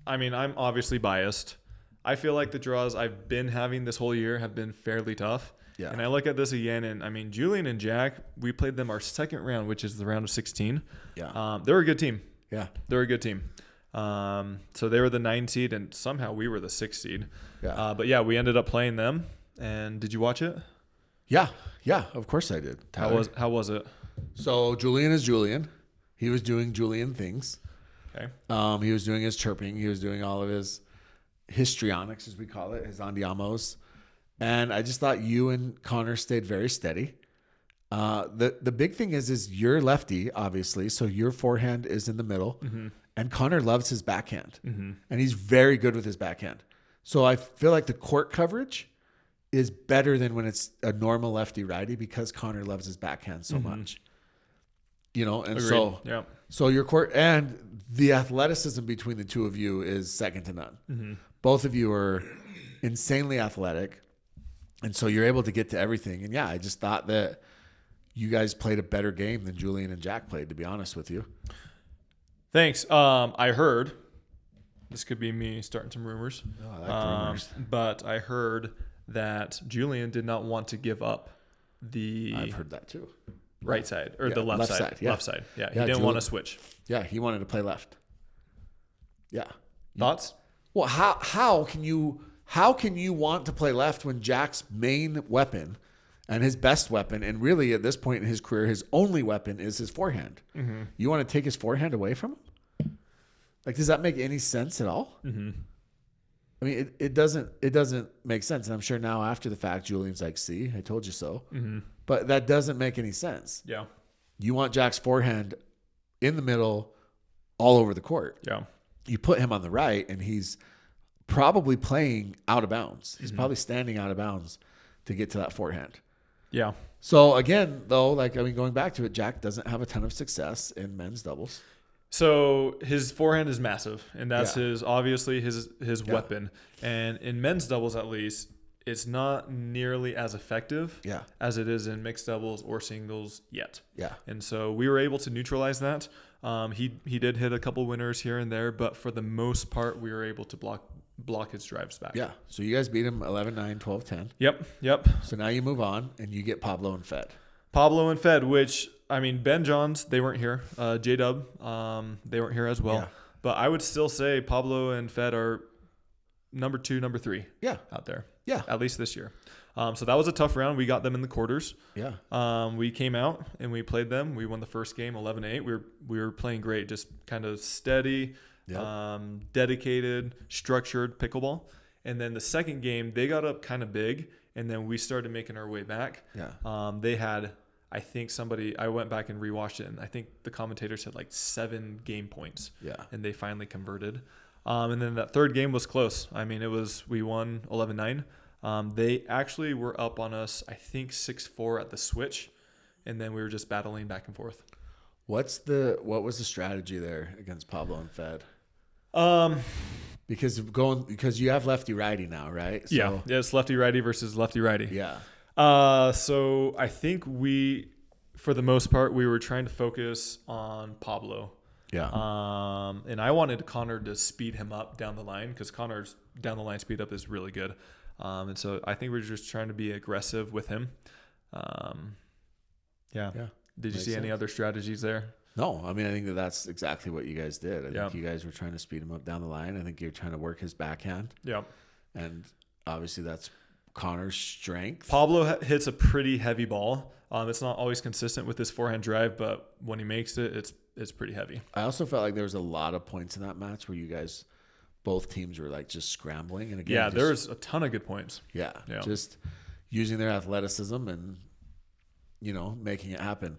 I mean, I'm obviously biased. I feel like the draws I've been having this whole year have been fairly tough. Yeah. And I look at this again, and I mean, Julian and Jack, we played them our second round, which is the round of 16. Yeah. They're a good team. Yeah. They're a good team. So they were the 9 seed, and somehow we were the 6 seed. Yeah. But yeah, we ended up playing them. And did you watch it? Yeah. Yeah, of course I did. Tyler. How was it? So Julian is Julian. He was doing Julian things. Okay. He was doing his chirping. He was doing all of his histrionics, as we call it, his andiamos. And I just thought you and Connor stayed very steady. The big thing is you're lefty, obviously, so your forehand is in the middle. Mm-hmm. And Connor loves his backhand. Mm-hmm. And he's very good with his backhand. So I feel like the court coverage is better than when it's a normal lefty-righty because Connor loves his backhand so much. And Agreed. So your court and the athleticism between the two of you is second to none. Mm-hmm. Both of you are insanely athletic, and so you're able to get to everything. And I just thought that you guys played a better game than Julian and Jack played, to be honest with you. Thanks. I heard, this could be me starting some rumors. Oh, I like rumors. But I heard that Julian did not want to give up the I've heard that too. Right side or the left side. Yeah. Left side. Yeah. He didn't want to switch. Yeah, he wanted to play left. Yeah. Thoughts? Well, how can you want to play left when Jack's main weapon and his best weapon, and really at this point in his career, his only weapon is his forehand? Mm-hmm. You want to take his forehand away from him? Like, does that make any sense at all? Mm-hmm. I mean, it doesn't make sense. And I'm sure now after the fact, Julian's like, see, I told you so. Mm-hmm. But that doesn't make any sense. Yeah. You want Jack's forehand in the middle all over the court. Yeah. You put him on the right, and he's probably playing out of bounds. He's probably standing out of bounds to get to that forehand. Yeah. So, again, though, going back to it, Jack doesn't have a ton of success in men's doubles. So his forehand is massive, and that's obviously his weapon. And in men's doubles, at least, it's not nearly as effective as it is in mixed doubles or singles yet. Yeah. And so we were able to neutralize that. He did hit a couple winners here and there, but for the most part, we were able to block block his drives back. Yeah. So you guys beat him 11-9, 12-10. Yep. So now you move on and you get Pablo and Fed. Pablo and Fed, which, I mean, Ben Johns, they weren't here. J-Dub, they weren't here as well. Yeah. But I would still say Pablo and Fed are number 2, number 3 out there. Yeah. At least this year. So that was a tough round. We got them in the quarters. Yeah. We came out and we played them. We won the first game 11-8. We were playing great, just kind of steady, dedicated, structured pickleball. And then the second game, they got up kind of big, and then we started making our way back. Yeah. They had, I think I went back and rewatched it, and I think the commentators had like 7 game points. Yeah. And they finally converted. And then that third game was close. I mean, we won 11-9. They actually were up on us, I think 6-4 at the switch, and then we were just battling back and forth. What was the strategy there against Pablo and Fed? Because you have lefty righty now, right? So, yeah, it's lefty righty versus lefty righty. Yeah. So I think for the most part, we were trying to focus on Pablo. Yeah. And I wanted Connor to speed him up down the line, because Connor's down the line speed up is really good. And so I think we're just trying to be aggressive with him. Yeah. Did you see any other strategies there? No, I mean, I think that's exactly what you guys did. I think you guys were trying to speed him up down the line. I think you're trying to work his backhand. Yeah. And obviously that's Connor's strength. Pablo hits a pretty heavy ball. It's not always consistent with his forehand drive, but when he makes it, it's pretty heavy. I also felt like there was a lot of points in that match where you guys, both teams were like just scrambling. And again, there's a ton of good points. Yeah. Just using their athleticism and, making it happen.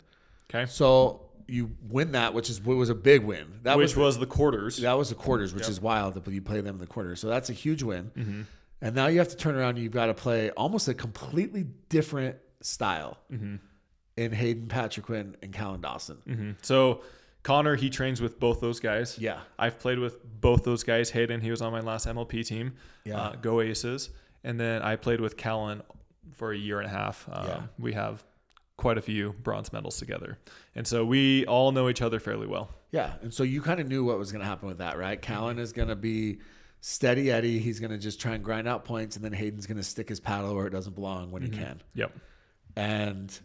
Okay. So you win that, which was a big win. Which was the quarters. That was the quarters, which is wild that you play them in the quarters. So that's a huge win. Mm-hmm. And now you have to turn around and you've got to play almost a completely different style in Hayden Patriquin and Callan Dawson. Mm-hmm. So Connor, he trains with both those guys. Yeah. I've played with both those guys. Hayden, he was on my last MLP team. Yeah. Go Aces. And then I played with Callan for a year and a half. We have quite a few bronze medals together. And so we all know each other fairly well. Yeah. And so you kind of knew what was going to happen with that, right? Callan is going to be steady Eddie. He's going to just try and grind out points, and then Hayden's going to stick his paddle where it doesn't belong when he can. Yep. And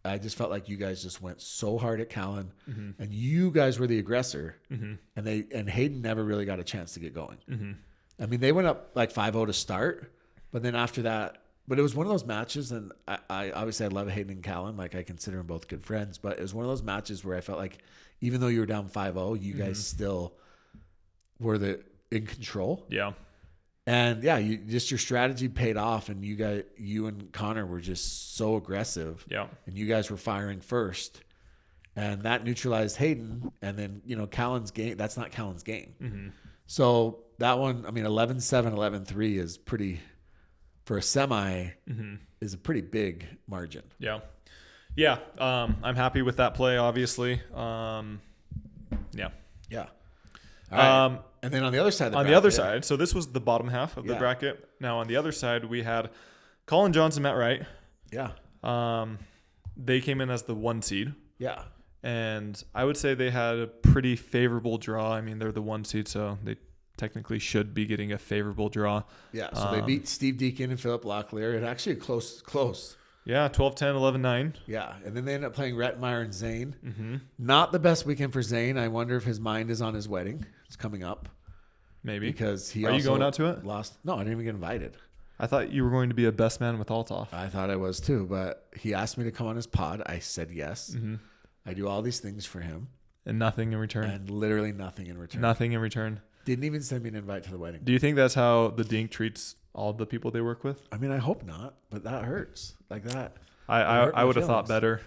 I just felt like you guys just went so hard at Callan, and you guys were the aggressor, and Hayden never really got a chance to get going. I mean, they went up like 5-0 to start, but then after that, but it was one of those matches, and I obviously I love Hayden and Callan, like I consider them both good friends, but it was one of those matches where I felt like even though you were down 5-0, you guys still were in control. Yeah. And your strategy paid off, and you and Connor were just so aggressive. Yeah. And you guys were firing first, and that neutralized Hayden. And then, Callan's game, that's not Callan's game. So that one, I mean, 11-7, 11-3 is pretty, for a semi, is a pretty big margin. Yeah. Yeah. I'm happy with that play, obviously. Yeah. Yeah. All right. And then on the other side of the bracket, side, so this was the bottom half of the bracket. Now on the other side, we had Colin Johnson, Matt Wright. Yeah. They came in as the 1 seed. Yeah. And I would say they had a pretty favorable draw. I mean, they're the 1 seed, so they technically should be getting a favorable draw. Yeah. So they beat Steve Deacon and Philip Locklear. It actually close. Yeah, 12-10, 11-9. Yeah, and then they ended up playing Retmeyer and Zane. Not the best weekend for Zane. I wonder if his mind is on his wedding. It's coming up. Maybe. Because Are you going out to it? No, I didn't even get invited. I thought you were going to be a best man with Althoff. I thought I was too, but he asked me to come on his pod. I said yes. I do all these things for him. And nothing in return. And literally nothing in return. Nothing in return. Didn't even send me an invite to the wedding. Do you think that's how the Dink treats all the people they work with? I mean, I hope not, but that hurts. Like that. I would have thought better.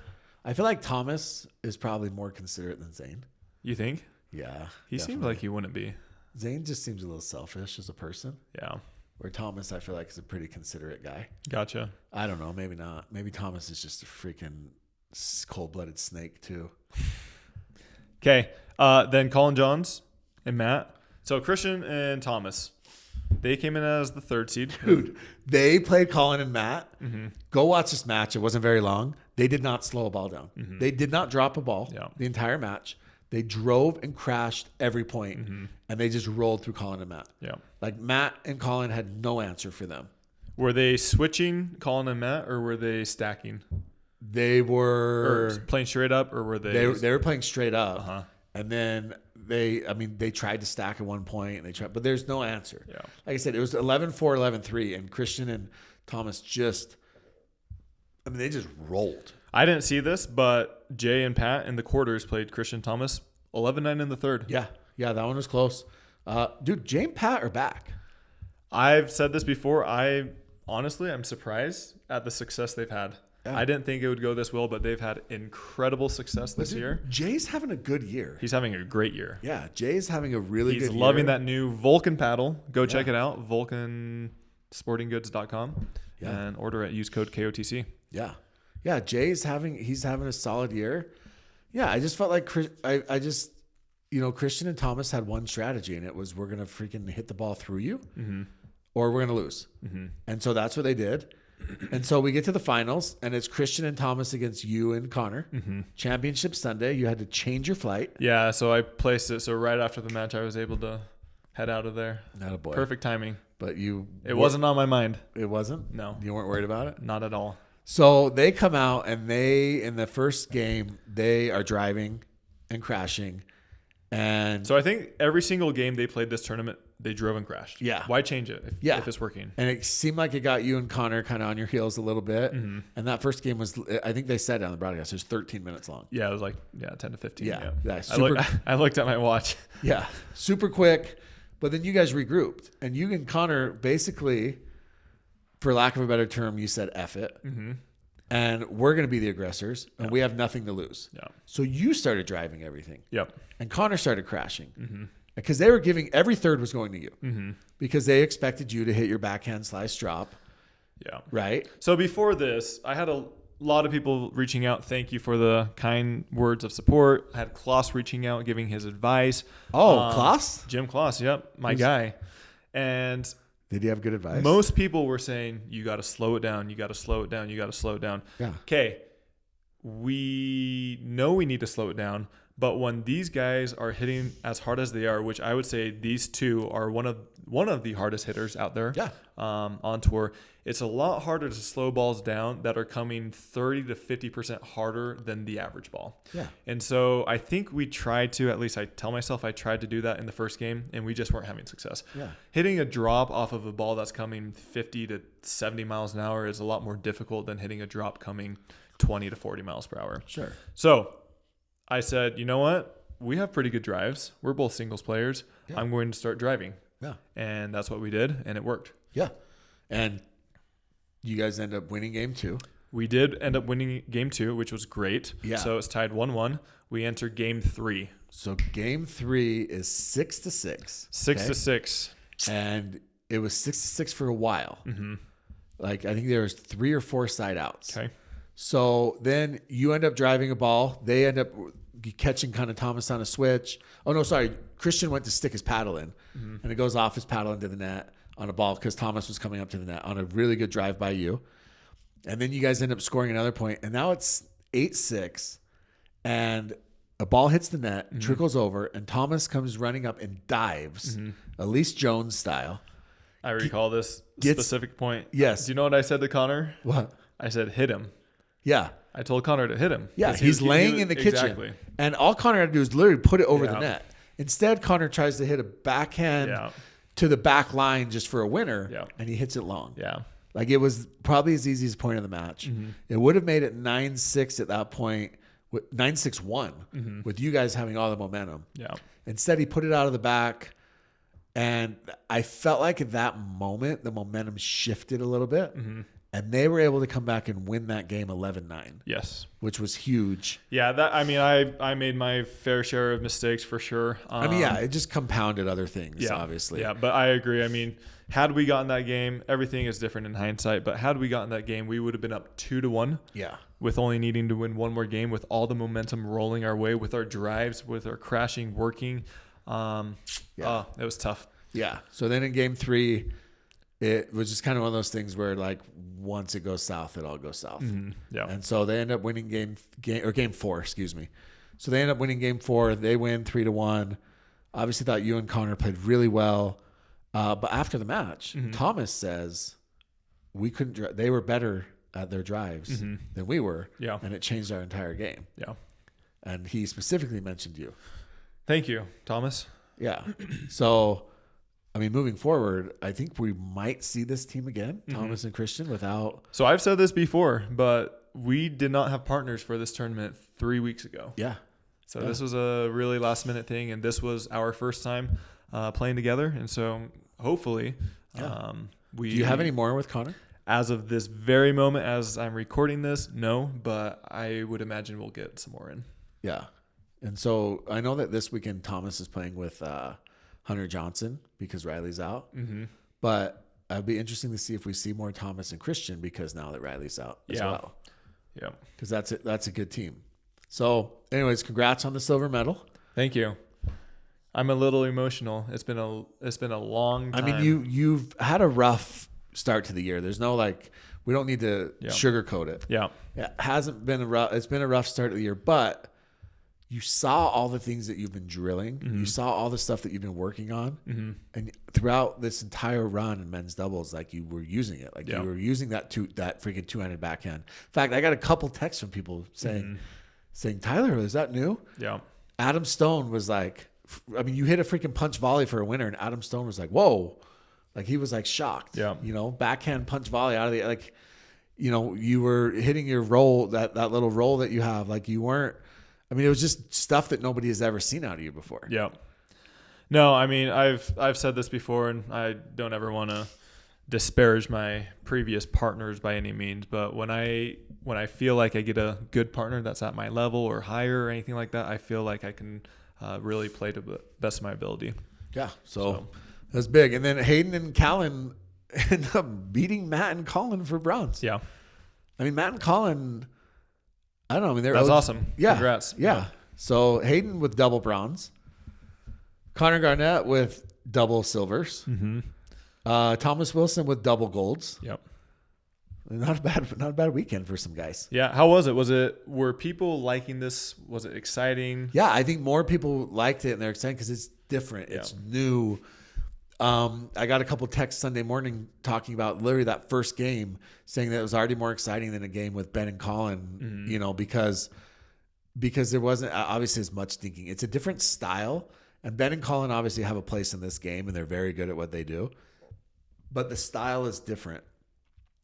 I feel like Thomas is probably more considerate than Zane. You think? Yeah. He seemed like he wouldn't be. Zane just seems a little selfish as a person. Yeah. Where Thomas, I feel like, is a pretty considerate guy. Gotcha. I don't know. Maybe not. Maybe Thomas is just a freaking cold-blooded snake, too. Okay. Then Colin Johns and Matt. So Christian and Thomas, they came in as the 3rd seed. Dude, they played Colin and Matt. Go watch this match. It wasn't very long. They did not slow a ball down. They did not drop a ball the entire match. They drove and crashed every point, and they just rolled through Colin and Matt. Yeah. Like Matt and Colin had no answer for them. Were they switching Colin and Matt, or were they stacking? They were or playing straight up, or were they? They were playing straight up, and then they tried to stack at one point, and they tried, but there's no answer. Yeah. Like I said, it was 11-4, 11-3, and Christian and Thomas they just rolled. I didn't see this, but Jay and Pat in the quarters played Christian Thomas 11-9 in the third. Yeah, that one was close. Dude, Jay and Pat are back. I've said this before. I'm surprised at the success they've had. Yeah. I didn't think it would go this well, but they've had incredible success this year. Jay's having a good year. He's having a great year. Yeah, Jay's having a really good year. He's loving that new Vulcan paddle. Go check it out, vulcansportinggoods.com, and order it. Use code KOTC. Yeah. Jay's having a solid year. Yeah, I just felt like Christian and Thomas had one strategy, and it was we're gonna freaking hit the ball through you, or we're gonna lose. And so that's what they did. And so we get to the finals, and it's Christian and Thomas against you and Connor. Championship Sunday. You had to change your flight. Yeah, so I placed it. So right after the match, I was able to head out of there. Not a boy. Perfect timing. But it wasn't on my mind. It wasn't? No. You weren't worried about it? Not at all. So they come out, and in the first game, they are driving and crashing. And so I think every single game they played this tournament, they drove and crashed. Yeah. Why change it if it's working? And it seemed like it got you and Connor kind of on your heels a little bit. And that first game was, I think they said on the broadcast, it was 13 minutes long. Yeah, it was like 10 to 15. Yeah. I looked at my watch. Yeah, super quick. But then you guys regrouped. And you and Connor basically, for lack of a better term, you said F it. And we're going to be the aggressors, and we have nothing to lose. Yeah. So you started driving everything. Yep. And Connor started crashing. Because they were every third was going to you. Because they expected you to hit your backhand slice drop. Yeah. Right? So before this, I had a lot of people reaching out. Thank you for the kind words of support. I had Klaus reaching out, giving his advice. Oh, Klaus? Jim Klaus, yep. My guy. And... did he have good advice? Most people were saying, you got to slow it down. You got to slow it down. You got to slow it down. Yeah. Okay. We know we need to slow it down. But when these guys are hitting as hard as they are, which I would say these two are one of the hardest hitters out there on tour, it's a lot harder to slow balls down that are coming 30 to 50% harder than the average ball. Yeah. And so I think we tried to, at least I tell myself I tried to do that in the first game, and we just weren't having success. Yeah. Hitting a drop off of a ball that's coming 50 to 70 miles an hour is a lot more difficult than hitting a drop coming 20 to 40 miles per hour. Sure. So I said, you know what? We have pretty good drives. We're both singles players. Yeah. I'm going to start driving. Yeah. And that's what we did, and it worked. Yeah. And you guys end up winning game 2. We did end up winning game 2, which was great. Yeah. So it's tied 1-1. We enter game 3. So game 3 is 6-6. 6-6. And it was 6-6 for a while. Like I think there was 3 or 4 side outs. Okay. So then you end up driving a ball. They end up catching kind of Thomas on a switch. Oh, no, sorry. Christian went to stick his paddle in, and it goes off his paddle into the net on a ball because Thomas was coming up to the net on a really good drive by you. And then you guys end up scoring another point, and now it's 8-6, and a ball hits the net, trickles over, and Thomas comes running up and dives, Elise Jones style. I recall this specific point. Yes. Do you know what I said to Connor? What? I said, hit him. Yeah. I told Connor to hit him. Yeah, he's laying in the kitchen. Exactly. And all Connor had to do is literally put it over the net. Instead, Connor tries to hit a backhand to the back line just for a winner, and he hits it long. Yeah. Like it was probably his easiest point of the match. It would have made it 9-6 at that point, 9-6-1 with you guys having all the momentum. Yeah. Instead, he put it out of the back, and I felt like at that moment, the momentum shifted a little bit. And they were able to come back and win that game 11-9. Yes. Which was huge. Yeah, I made my fair share of mistakes for sure. It just compounded other things, obviously. Yeah, but I agree. I mean, had we gotten that game, everything is different in hindsight, but had we gotten that game, we would have been up 2-1. Yeah. With only needing to win one more game, with all the momentum rolling our way, with our drives, with our crashing working. It was tough. Yeah. So then in game 3, it was just kind of one of those things where, like, once it goes south, it all goes south. Yeah. And so they end up winning game 4, excuse me. So they end up winning game 4. They win 3-1. Obviously thought you and Connor played really well. But after the match, Thomas says we couldn't. They were better at their drives than we were. Yeah. And it changed our entire game. Yeah. And he specifically mentioned you. Thank you, Thomas. Yeah. So, I mean, moving forward, I think we might see this team again, Thomas and Christian, without. So I've said this before, but we did not have partners for this tournament 3 weeks ago. Yeah. So this was a really last minute thing, and this was our first time playing together. And so hopefully, Do you have any more with Connor? As of this very moment, as I'm recording this, no, but I would imagine we'll get some more in. Yeah. And so I know that this weekend Thomas is playing with Hunter Johnson because Riley's out. But it'd be interesting to see if we see more Thomas and Christian because now that Riley's out as well. Yeah. Because that's a good team. So anyways, congrats on the silver medal. Thank you. I'm a little emotional. It's been a long time. I mean, you've had a rough start to the year. There's no we don't need to sugarcoat it. Yeah. It hasn't been it's been a rough start of the year, but you saw all the things that you've been drilling. You saw all the stuff that you've been working on. And throughout this entire run in men's doubles, you were using it. You were using that freaking two-handed backhand. In fact, I got a couple texts from people saying, Tyler, is that new? Yeah. Adam Stone was you hit a freaking punch volley for a winner, and Adam Stone was like, whoa. He was shocked. Yeah. Backhand punch volley out of the, you were hitting your roll, that little roll that you have. You weren't, it was just stuff that nobody has ever seen out of you before. Yeah. No, I mean, I've said this before, and I don't ever want to disparage my previous partners by any means, but when I feel like I get a good partner that's at my level or higher or anything like that, I feel like I can really play to the best of my ability. Yeah. So that's big. And then Hayden and Callan end up beating Matt and Colin for bronze. Yeah. Matt and Colin, I don't know. That's awesome. Yeah. Congrats. Yeah. So Hayden with double bronze. Connor Garnett with double silvers. Thomas Wilson with double golds. Yep. Not a bad weekend for some guys. Yeah. How was it? Were people liking this? Was it exciting? Yeah, I think more people liked it and they're excited because it's different. Yeah. It's new. I got a couple texts Sunday morning talking about literally that first game, saying that it was already more exciting than a game with Ben and Colin, because there wasn't obviously as much thinking. It's a different style, and Ben and Colin obviously have a place in this game, and they're very good at what they do. But the style is different,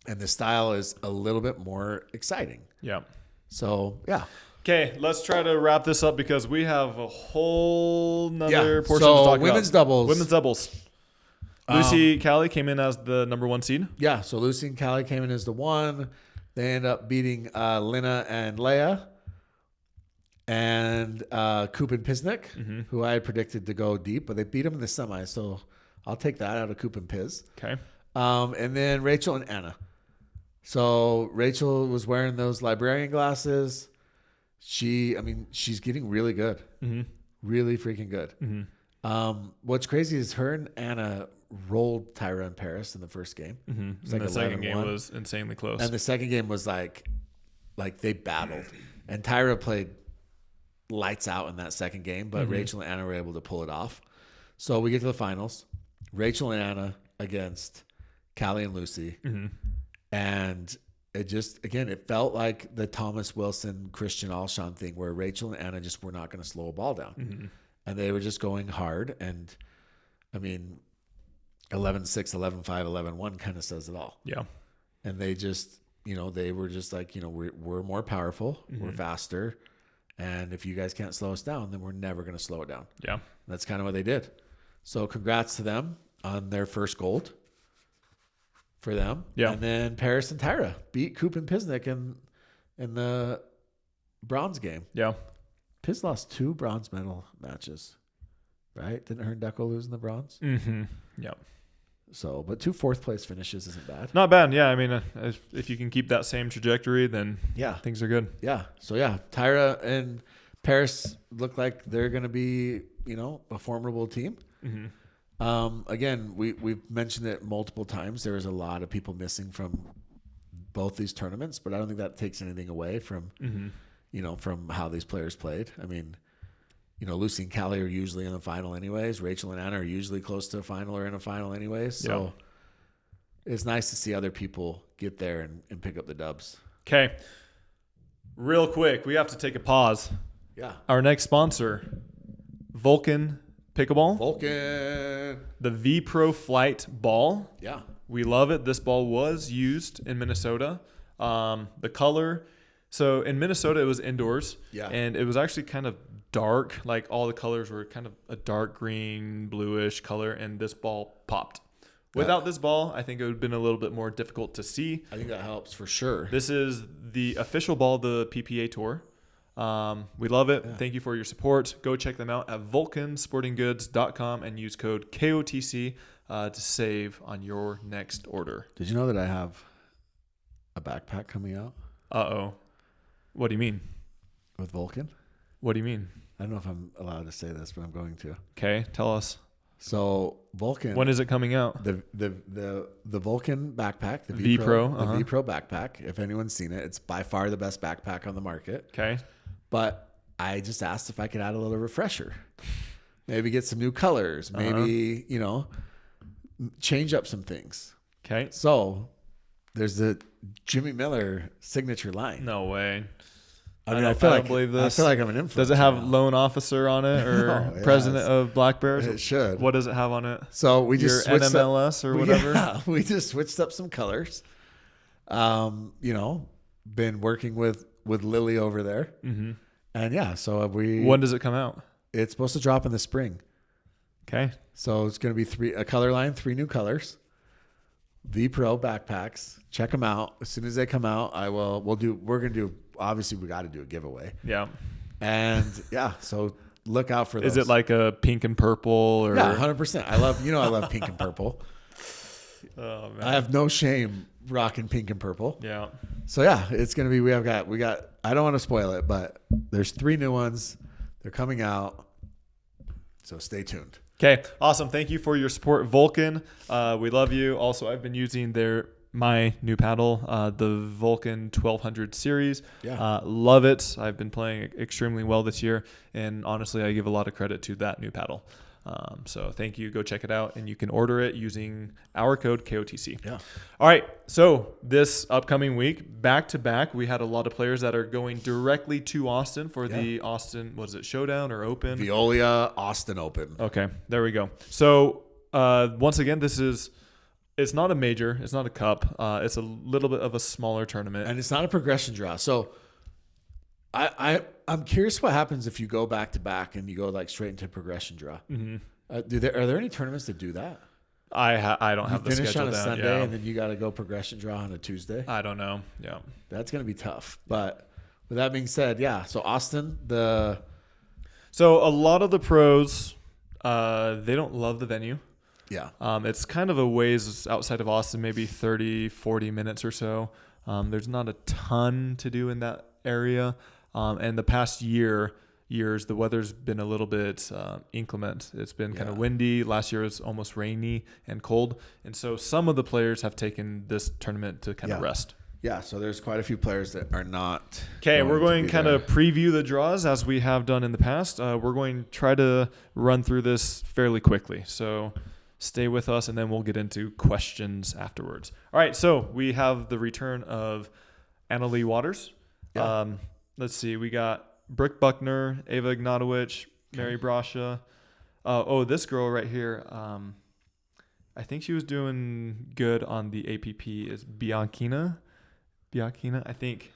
and the style is a little bit more exciting. Yeah. So, yeah. Okay, let's try to wrap this up because we have a whole nother portion to talk about. Women's doubles. Lucy Callie came in as the number 1 seed. Yeah, so Lucy and Callie came in as the 1. They end up beating Lina and Leia and Coop and Pisnik, who I had predicted to go deep, but they beat them in the semis, so I'll take that out of Coop and Piz. Okay. And then Rachel and Anna. So Rachel was wearing those librarian glasses. She's getting really good. Really freaking good. What's crazy is her and Anna rolled Tyra and Paris in the first game. And the second game was insanely close. And the second game was like they battled. And Tyra played lights out in that second game, but Rachel and Anna were able to pull it off. So we get to the finals. Rachel and Anna against Callie and Lucy. And it just, again, it felt like the Thomas Wilson, Christian Alshon thing where Rachel and Anna just were not going to slow a ball down. And they were just going hard. And 11-6, 11-5, 11-1 kind of says it all. Yeah. And they just, they were just like, we're more powerful, we're faster. And if you guys can't slow us down, then we're never going to slow it down. Yeah. And that's kind of what they did. So congrats to them on their first gold for them. Yeah. And then Paris and Tyra beat Coop and Pisnik in the bronze game. Yeah. Piz lost 2 bronze medal matches, right? Didn't her and Deco lose in the bronze? Yeah. So, but 2 fourth place finishes isn't bad. Not bad. Yeah. If you can keep that same trajectory, then things are good. Yeah. So Tyra and Paris look like they're going to be, a formidable team. Again, we've mentioned it multiple times. There is a lot of people missing from both these tournaments, but I don't think that takes anything away from, from how these players played. I mean, Lucy and Callie are usually in the final anyways. Rachel and Anna are usually close to a final or in a final anyways. So it's nice to see other people get there and pick up the dubs. Okay. Real quick, we have to take a pause. Yeah. Our next sponsor, Vulcan Pickleball. Vulcan. The V Pro Flight ball. Yeah. We love it. This ball was used in Minnesota. The color. So in Minnesota, it was indoors. Yeah. And it was actually kind of dark. Like all the colors were kind of a dark green, bluish color. And this ball popped. Without this ball, I think it would have been a little bit more difficult to see. I think that helps for sure. This is the official ball of the PPA Tour. We love it. Yeah. Thank you for your support. Go check them out at vulcansportinggoods.com and use code KOTC to save on your next order. Did you know that I have a backpack coming out? Uh-oh. What do you mean? With Vulcan? What do you mean? I don't know if I'm allowed to say this, but I'm going to. Okay, tell us. So Vulcan. When is it coming out? The Vulcan backpack, the V Pro, the V Pro backpack. If anyone's seen it, it's by far the best backpack on the market. Okay. But I just asked if I could add a little refresher, maybe get some new colors, maybe change up some things. Okay. So there's the Jimmy Miller signature line. No way. I don't believe this. I feel like I'm an influencer. Does it have loan officer on it or president of Black Bears? It should. What does it have on it? So we just your switched NMLS or whatever. Yeah, we just switched up some colors. Been working with Lily over there, and so When does it come out? It's supposed to drop in the spring. Okay. So it's going to be a color line, 3 new colors. V Pro backpacks. Check them out as soon as they come out. We're going to do. Obviously, we got to do a giveaway. Yeah. And so look out for those. Is it like a pink and purple or? Yeah, 100%. I love pink and purple. Oh man. I have no shame rocking pink and purple. Yeah. So it's going to be, we got, I don't want to spoil it, but there's 3 new ones. They're coming out. So stay tuned. Okay. Awesome. Thank you for your support, Vulcan. We love you. Also, I've been using my new paddle, the Vulcan 1200 series. Yeah. Love it. I've been playing extremely well this year. And honestly, I give a lot of credit to that new paddle. So thank you. Go check it out. And you can order it using our code KOTC. Yeah. All right. So this upcoming week, back to back, we had a lot of players that are going directly to Austin for the Austin, what is it, Showdown or Open? Veolia Austin Open. Okay. There we go. So once again, it's not a major. It's not a cup. It's a little bit of a smaller tournament. And it's not a progression draw. So I'm curious what happens if you go back to back and you go like straight into progression draw. Mm-hmm. Are there any tournaments that do that? I don't have the schedule. Finish on a down, Sunday and then you got to go progression draw on a Tuesday. I don't know. Yeah, that's going to be tough. But with that being said, so Austin, so a lot of the pros, they don't love the venue. Yeah. It's kind of a ways outside of Austin, maybe 30, 40 minutes or so. There's not a ton to do in that area. And the past years, the weather's been a little bit inclement. It's been kind of windy. Last year was almost rainy and cold. And so some of the players have taken this tournament to kind of rest. Yeah, so there's quite a few players that are not. Okay, we're going to kind of preview the draws as we have done in the past. We're going to try to run through this fairly quickly. So stay with us, and then we'll get into questions afterwards. All right, so we have the return of Annalie Waters. Yeah. Let's see. We got Brooke Buckner, Ava Ignatowicz, Mary Brasha. This girl right here. I think she was doing good on the APP. Is Bianchina, I think.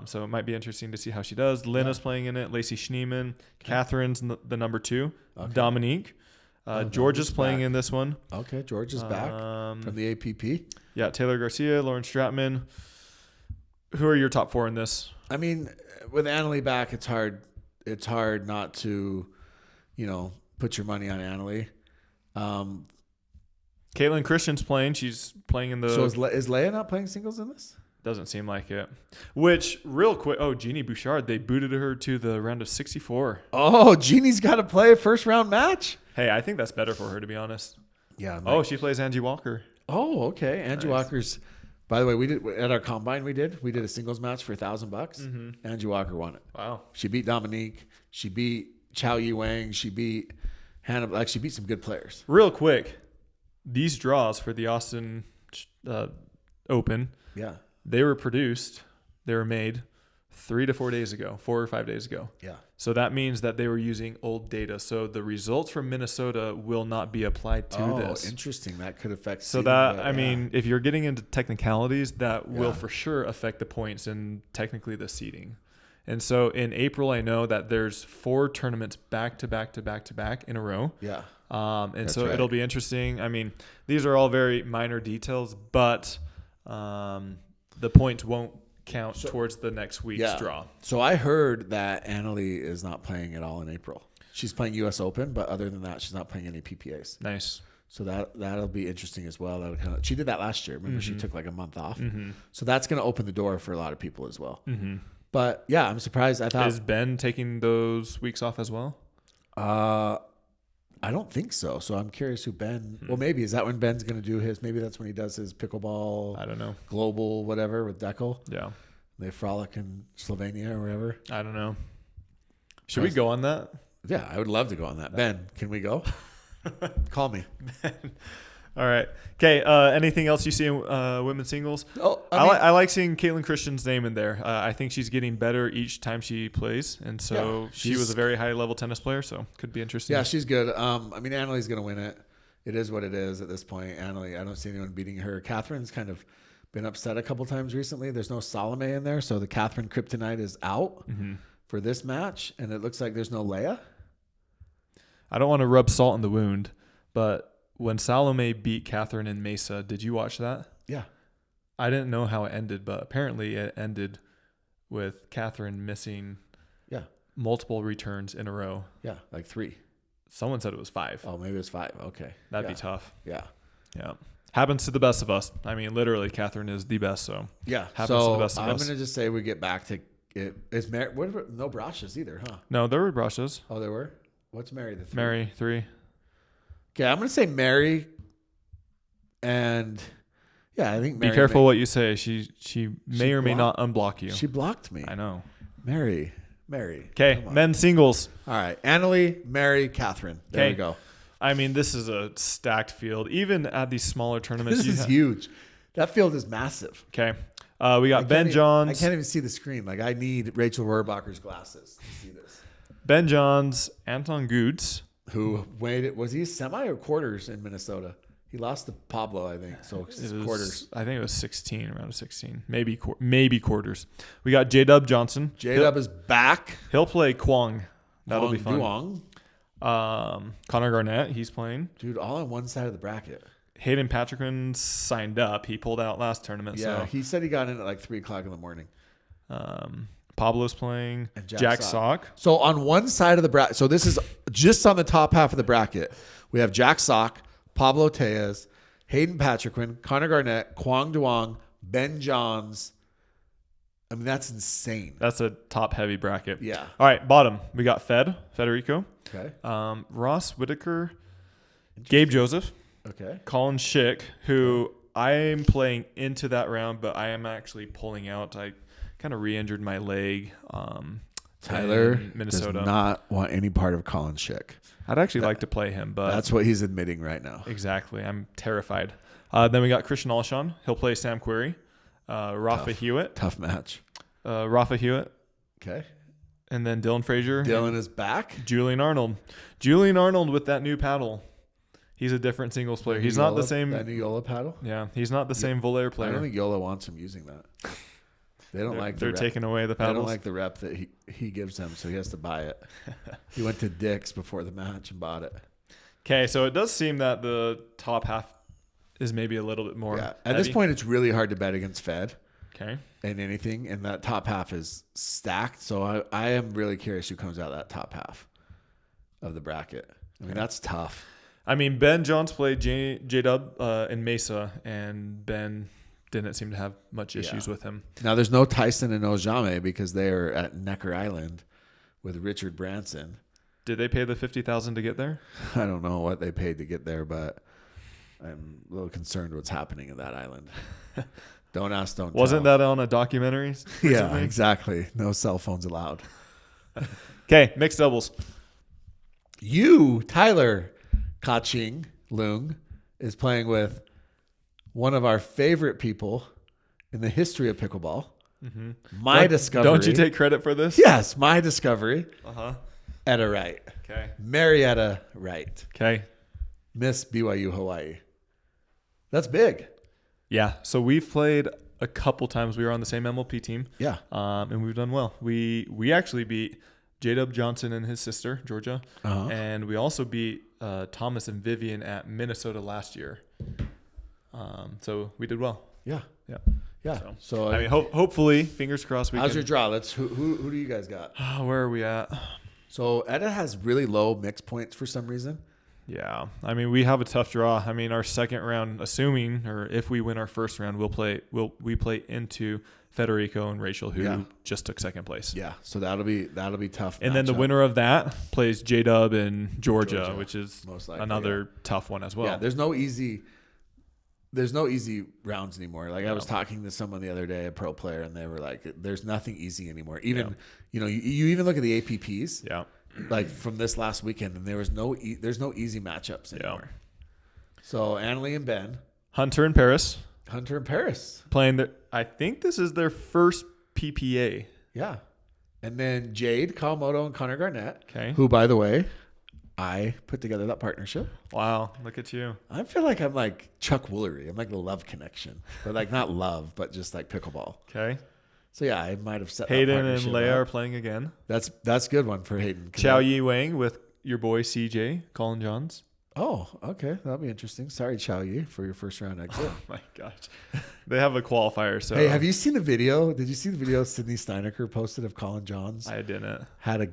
So it might be interesting to see how she does. Lena's playing in it. Lacey Schneeman. Catherine's the number 2. Okay. Dominique. Georgia's playing in this one. Okay, George is back from the APP. Yeah, Taylor Garcia, Lauren Stratman. Who are your top 4 in this? I mean, with Annalie back, it's hard not to, put your money on Annalie. Caitlin Christian's playing. She's playing in the. So is Leia not playing singles in this? Doesn't seem like it. Which, real quick, Jeannie Bouchard, they booted her to the round of 64. Oh, Jeannie's got to play a first round match? Hey, I think that's better for her, to be honest. Yeah. She plays Angie Walker. Oh, okay. Angie Walker's By the way, we did at our combine. We did a singles match for $1,000. Angie Walker won it. Wow. She beat Dominique. She beat Chao Yi Wang. She beat Hannah. Like she beat some good players. Real quick, these draws for the Austin Open, Yeah. they were made 3 to 4 days ago, 4 or 5 days ago. Yeah. So that means that they were using old data. So the results from Minnesota will not be applied to this. Oh, interesting. That could affect. So seeding, that, but, I mean, if you're getting into technicalities, that will Yeah. for sure affect the points and technically the seeding. And so in April, I know that there's 4 tournaments back to back to back to back in a row. Yeah. And That's so right. it'll be interesting. I mean, these are all very minor details, but the points won't count towards the next week's draw. So I heard that Annalie is not playing at all in April. She's playing U.S. Open, but other than that, she's not playing any PPAs. Nice. So that'll be interesting as well. She did that last year. Remember, she took like a month off. So that's going to open the door for a lot of people as well. But yeah, I'm surprised. I thought Is Ben taking those weeks off as well? I don't think so. So I'm curious who Ben. Well, maybe is that when Ben's going to do his? Maybe that's when he does his pickleball. I don't know. Global whatever with Deckel. Yeah. They frolic in Slovenia or wherever. I don't know. Should we go on that? Yeah, I would love to go on that. Ben, can we go? Call me. All right. Okay. Anything else you see in women's singles? Oh, I like seeing Caitlin Christian's name in there. I think she's getting better each time she plays, and so she was a very high level tennis player, so could be interesting. Yeah, she's good. I mean, Annalie's going to win it. It is what it is at this point. Annalie, I don't see anyone beating her. Catherine's kind of been upset a couple times recently. There's no Salome in there, so the Catherine Kryptonite is out for this match, and it looks like there's no Leia. I don't want to rub salt in the wound, but when Salome beat Catherine in Mesa, did you watch that? Yeah. I didn't know how it ended, but apparently it ended with Catherine missing multiple returns in a row. Yeah, like 3. Someone said it was 5. Oh, maybe it's 5. Okay. That'd be tough. Yeah. Yeah. Happens to the best of us. I mean, literally, Catherine is the best, so yeah. happens to the best of I'm us. going to just say we get back to it. Is Mary, no brushes either, huh? No, there were brushes. Oh, there were? What's Mary? The 3? Mary, 3. Okay, I'm going to say Mary. And yeah, I think Mary. Be careful what you say. She may or may not unblock you. She blocked me. I know. Mary. Okay, men's singles. All right. Annalie, Mary, Catherine. There we go. I mean, this is a stacked field. Even at these smaller tournaments. This is huge. That field is massive. Okay. We got Ben Johns. I can't even see the screen. Like, I need Rachel Rohrbacher's glasses to see this. Ben Johns, Anton Goods. Who was he semi or quarters in Minnesota? He lost to Pablo, I think. So quarters. I think it was 16, around 16. Maybe quarters. We got J-Dub Johnson. J-Dub is back. He'll play Kwong. That'll be fun. Duong. Connor Garnett, he's playing. Dude, all on one side of the bracket. Hayden Patrickman signed up. He pulled out last tournament. Yeah, so. he said he got in at like 3 o'clock in the morning. Pablo's playing. And Jack Sock. So on one side of the bracket, so this is just on the top half of the bracket. We have Jack Sock, Pablo Tejas, Hayden Patrickman, Connor Garnett, Kwong Duong, Ben Johns. I mean, that's insane. That's a top heavy bracket. Yeah. All right, bottom. We got Federico. Okay. Ross Whitaker, Gabe Joseph. Okay. Colin Schick, who I am playing into that round, but I am actually pulling out. I kind of re-injured my leg. Tyler in Minnesota does not want any part of Colin Schick. I'd actually like to play him, but that's what he's admitting right now. Exactly. I'm terrified. Then we got Christian Alshon. He'll play Sam Querrey. Rafa Hewitt. Tough match. Rafa Hewitt. Okay. And then Dylan Frazier. Dylan is back. Julian Arnold. Julian Arnold with that new paddle. He's a different singles player. He's not the same. That new Yola paddle? Yeah, he's not the same Volair player. I don't think Yola wants him using that. They don't like they're taking away the paddles. They don't like the rep that he gives them, so he has to buy it. He went to Dick's before the match and bought it. Okay, so it does seem that the top half is maybe a little bit more At this point, it's really hard to bet against Fed. Okay. And anything, and that top half is stacked. So I am really curious who comes out of that top half of the bracket. I mean, that's tough. I mean, Ben Johns played J-Dub in Mesa, and Ben didn't seem to have much issues with him. Now, there's no Tyson and no Jame because they are at Necker Island with Richard Branson. Did they pay the $50,000 to get there? I don't know what they paid to get there, but I'm a little concerned what's happening at that island. Don't ask, don't Wasn't tell. that on a documentary recently? Yeah, exactly. No cell phones allowed. Okay, mixed doubles. You, Tyler Kaching Leung, is playing with one of our favorite people in the history of pickleball. Mm-hmm. My discovery. Don't you take credit for this? Yes, my discovery. Uh-huh. Etta Wright. Okay. Marietta Wright. Okay. Miss BYU Hawaii. That's big. Yeah. So we've played a couple times. We were on the same MLP team. Yeah. And we've done well. We actually beat J-Dub Johnson and his sister, Georgia. Uh-huh. And we also beat Thomas and Vivian at Minnesota last year. So we did well. Yeah. Yeah. Yeah. So I mean, hopefully, fingers crossed. How's your draw? Who do you guys got? Where are we at? So Etta has really low mix points for some reason. Yeah. I mean, we have a tough draw. I mean, our second round, assuming, or if we win our first round, we play into Federico and Rachel, who just took second place. Yeah. So that'll be tough. And then the winner of that plays J-Dub and Georgia, which is most likely, another tough one as well. Yeah. There's no easy rounds anymore. Like I was talking to someone the other day, a pro player, and they were like, there's nothing easy anymore. Even, you even look at the APPs. Yeah. Like from this last weekend, and there's no easy matchups anymore. So Annalie and Ben, Hunter and Paris playing I think this is their first PPA. Yeah, and then Jade Kawamoto and Connor Garnett. Okay. Who, by the way, I put together that partnership. Wow, look at you. I feel like I'm like Chuck Woolery. I'm like the love connection, but like not love, but just like pickleball. Okay. So yeah, I might have set Hayden and Leia are playing again. That's a good one for Hayden. Chow Yi Wang with your boy CJ, Colin Johns. Oh, okay. That'll be interesting. Sorry, Chow Yi, for your first round exit. Oh my gosh. They have a qualifier. So hey, have you seen the video? Did you see the video Sydney Steinecker posted of Colin Johns? I didn't. Had a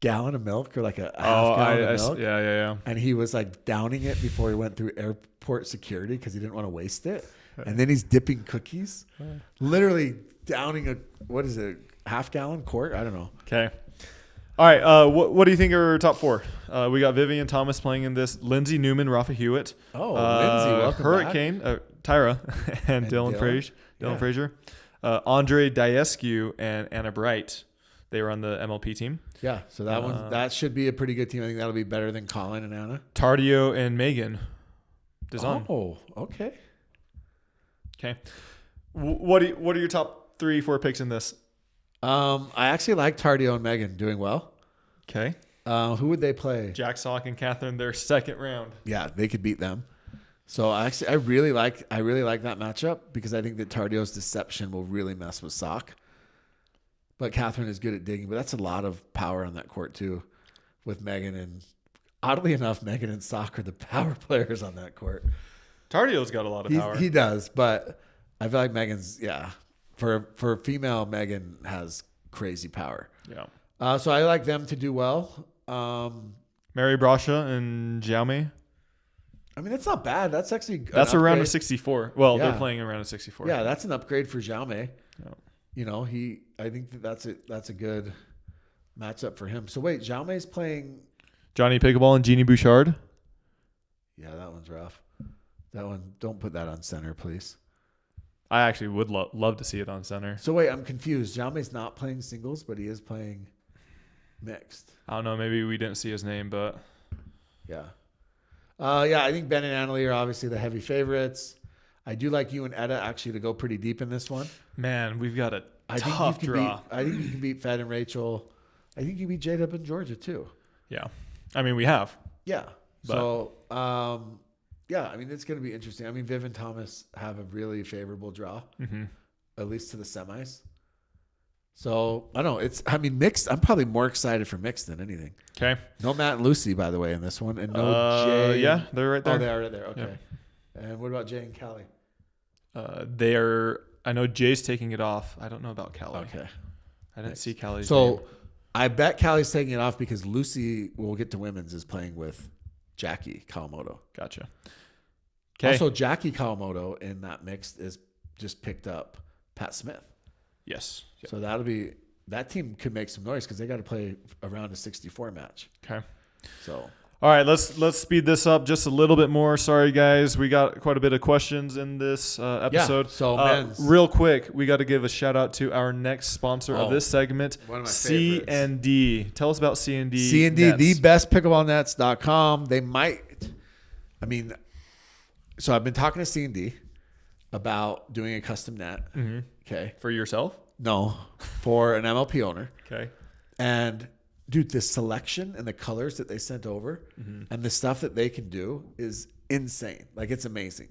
gallon of milk or like a half gallon of milk. Yeah. And he was like downing it before he went through airport security because he didn't want to waste it. And then he's dipping cookies. Literally downing half gallon quart? I don't know. Okay. All right. What do you think are top four? We got Vivian Thomas playing in this. Lindsay Newman, Rafa Hewitt. Oh, Lindsay, welcome Hurricane, Tyra, and Dylan Frazier. Andre Diescu and Anna Bright. They were on the MLP team. Yeah, so that should be a pretty good team. I think that'll be better than Colin and Anna. Tardio and Megan. Dizon. Oh, okay. Okay. What are your top 3-4 picks in this? I actually like Tardio and Megan doing well. Okay. Who would they play? Jack Sock and Catherine, their second round. Yeah, they could beat them. So I really like that matchup because I think that Tardio's deception will really mess with Sock. But Catherine is good at digging, but that's a lot of power on that court too, with Megan, and oddly enough, Megan and Sock are the power players on that court. Tardio's got a lot of power. He does, but I feel like Megan's for female, Megan has crazy power. Yeah. So I like them to do well. Mary Brasha and Jaume. I mean, that's not bad. That's actually that's a round of 64. Well, they're playing a round of 64. Yeah, that's an upgrade for Jaume. Yeah. You know, I think that's a good matchup for him. So wait, Jaume's playing Johnny Pickleball and Jeannie Bouchard. Yeah, that one's rough. That one, don't put that on center, please. I actually would love to see it on center. So wait, I'm confused. Jaume's not playing singles, but he is playing mixed. I don't know. Maybe we didn't see his name, but yeah. I think Ben and Annalie are obviously the heavy favorites. I do like you and Etta actually to go pretty deep in this one. Man, we've got a tough draw. I think you can beat Fed and Rachel. I think you beat J-Dub and Georgia too. Yeah. I mean, we have. Yeah. So, I mean, it's going to be interesting. I mean, Viv and Thomas have a really favorable draw, at least to the semis. So, I don't know. Mixed. I'm probably more excited for mixed than anything. Okay. No Matt and Lucy, by the way, in this one. And no Jay. Yeah, they're right there. Oh, they are right there. Okay. Yeah. And what about Jay and Callie? I know Jay's taking it off. I don't know about Callie. Okay. I didn't see Callie's name. So, I bet Callie's taking it off because Lucy, we'll get to women's, is playing with Jackie Kawamoto. Gotcha. Okay. Also, Jackie Kawamoto in that mixed is just picked up Pat Smith. Yes. Yep. So that team could make some noise because they got to play around a 64 match. Okay. So. All right, let's speed this up just a little bit more. Sorry, guys, we got quite a bit of questions in this episode. Yeah, so real quick, we got to give a shout out to our next sponsor of this segment, one of my C&D. Tell us about C&D. C&D, thebestpickleballnets.com. They might. I mean, so I've been talking to C&D about doing a custom net. Mm-hmm. Okay, for yourself? No, for an MLP owner. Okay, and. Dude, the selection and the colors that they sent over and the stuff that they can do is insane. Like, it's amazing.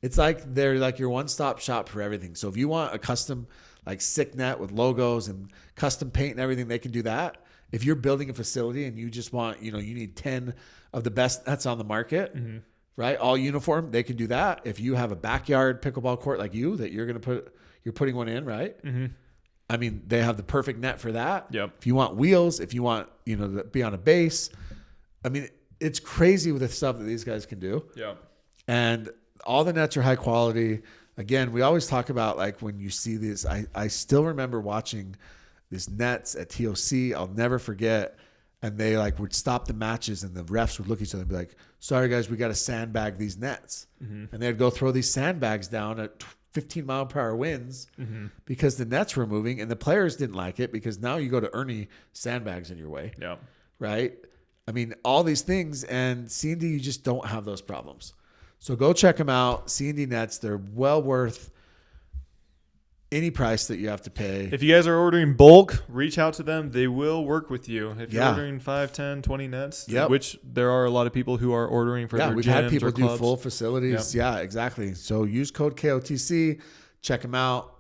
It's like they're like your one-stop shop for everything. So if you want a custom, like, sick net with logos and custom paint and everything, they can do that. If you're building a facility and you just want, you need 10 of the best nets on the market, right? All uniform, they can do that. If you have a backyard pickleball court like that you're putting one in, right? Mm-hmm. I mean, they have the perfect net for that. Yep. If you want wheels, if you want, to be on a base, I mean, it's crazy with the stuff that these guys can do. Yeah. And all the nets are high quality. Again, we always talk about, like, when you see this, I still remember watching these nets at TOC. I'll never forget. And they would stop the matches and the refs would look at each other and be like, sorry guys, we got to sandbag these nets. Mm-hmm. And they'd go throw these sandbags down at 15-mile-per-hour winds because the nets were moving and the players didn't like it because now you go to Ernie sandbags in your way. Yeah. Right? I mean, all these things, and C&D, you just don't have those problems. So go check them out. C&D Nets, they're well worth any price that you have to pay. If you guys are ordering bulk, reach out to them. They will work with you. If you're Yeah. ordering 5, 10, 20 nets, Yep. which there are a lot of people who are ordering for their we've gyms had people or do clubs. full facilities. Yep. Yeah, exactly. So use code KOTC. Check them out.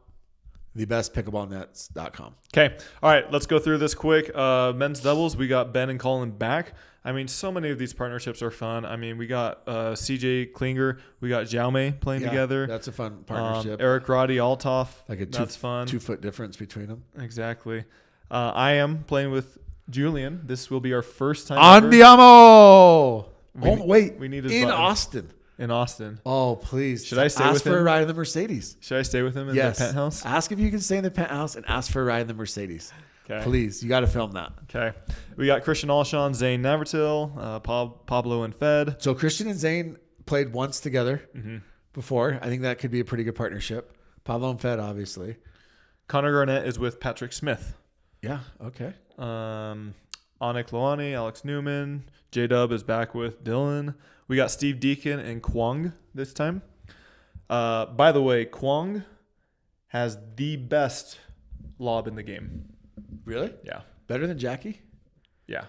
Thebestpickleballnets.com. Okay. All right. Let's go through this quick. Men's doubles, we got Ben and Colin back. I mean, so many of these partnerships are fun. I mean, we got CJ Klinger. We got Jaume playing together. That's a fun partnership. Eric Roddy Altoff. Like that's fun. 2 foot difference between them. Exactly. I am playing with Julian. This will be our first time Andiamo! We need his button. Austin. In Austin. Oh, please. Should I stay ask with for him? a ride in the Mercedes? Should I stay with him in the penthouse? Ask if you can stay in the penthouse and ask for a ride in the Mercedes. Okay. Please. You got to film that. Okay. We got Christian Alshon, Zane Navratil, Pablo and Fed. So Christian and Zane played once together before. I think that could be a pretty good partnership. Pablo and Fed, obviously. Connor Garnett is with Patrick Smith. Yeah. Okay. Anik Loani, Alex Newman. J-Dub is back with Dylan. We got Steve Deacon and Kwong this time. By the way, Kwong has the best lob in the game. Really? Yeah. Better than Jackie? Yeah.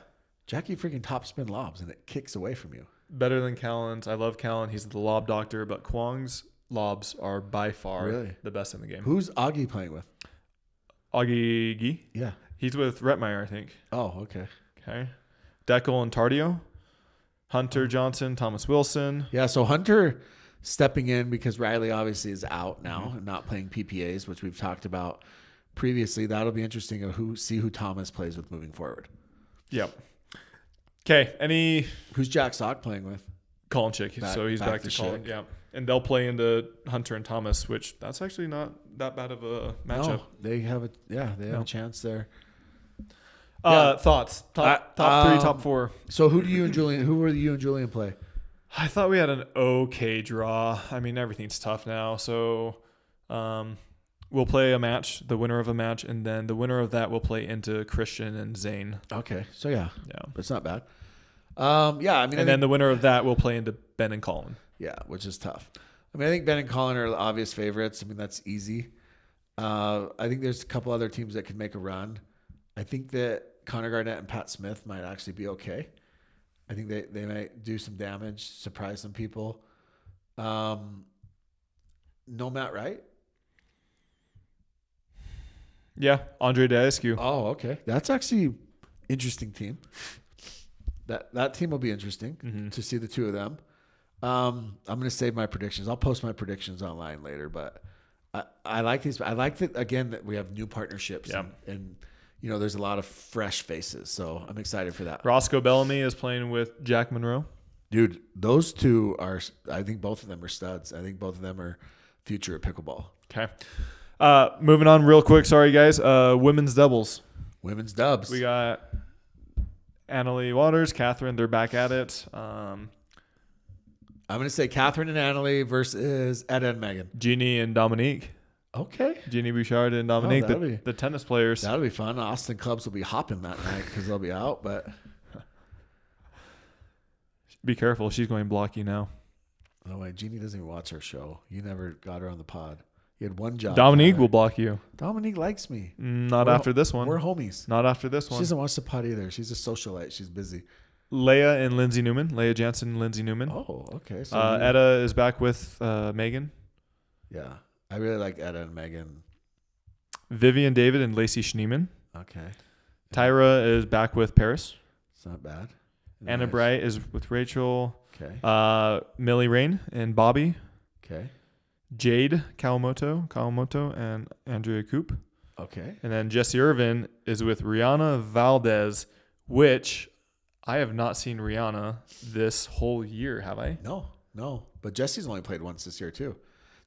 Jackie freaking top spin lobs and it kicks away from you. Better than Callan's. I love Callan. He's the lob doctor, but Kwong's lobs are by far the best in the game. Who's Augie playing with? Augie Gee? Yeah. He's with Retmeyer, I think. Oh, okay. Okay. Deckel and Tardio. Hunter Johnson, Thomas Wilson. Yeah, so Hunter stepping in because Riley obviously is out now and not playing PPAs, which we've talked about previously. That'll be interesting to see who Thomas plays with moving forward. Yep. Okay. Who's Jack Sock playing with? Colin Chick. So he's back to Colin. Yeah. And they'll play into Hunter and Thomas, which that's actually not that bad of a matchup. No, they have a chance there. Thoughts? Top 3, top 4. So who were you and Julian play? I thought we had an okay draw. I mean, everything's tough now. So we'll play a match, the winner of a match, and then the winner of that will play into Christian and Zane. Okay. So yeah, it's not bad. Then the winner of that will play into Ben and Colin. Yeah, which is tough. I mean, I think Ben and Colin are obvious favorites. I mean, that's easy. I think there's a couple other teams that could make a run. I think that Connor Garnett and Pat Smith might actually be okay. I think they might do some damage, surprise some people. No Matt Wright? Yeah, Andre Diascu. Oh, okay. That's actually interesting team. That team will be interesting to see the two of them. I'm going to save my predictions. I'll post my predictions online later, but I like these. I like that, again, that we have new partnerships and there's a lot of fresh faces. So I'm excited for that. Roscoe Bellamy is playing with Jack Monroe. Dude, those two I think both of them are studs. I think both of them are future at pickleball. Okay. Moving on real quick. Sorry, guys. Women's doubles. Women's dubs. We got Annalie Waters, Catherine, they're back at it. I'm going to say Catherine and Annalie versus Etta and Megan. Jeannie and Dominique. Okay. Jeannie Bouchard and Dominique, the tennis players. That'll be fun. Austin clubs will be hopping that night because they'll be out, but be careful. She's going to block you now. No way. Jeannie doesn't even watch our show. You never got her on the pod. You had one job. Dominique will block you. Dominique likes me. Not after this one. We're homies. Not after this one. She doesn't watch the pod either. She's a socialite. She's busy. Leia and Lindsay Newman. Leia Jansen and Lindsay Newman. Oh, okay. So Etta is back with Megan. Yeah. I really like Etta and Megan. Vivian David and Lacey Schneeman. Okay. Tyra is back with Paris. It's not bad. Anna Bright is with Rachel. Okay. Millie Rain and Bobby. Okay. Jade Kawamoto and Andrea Coop. Okay. And then Jesse Irvin is with Rihanna Valdez, which I have not seen Rihanna this whole year, have I? No. But Jesse's only played once this year too.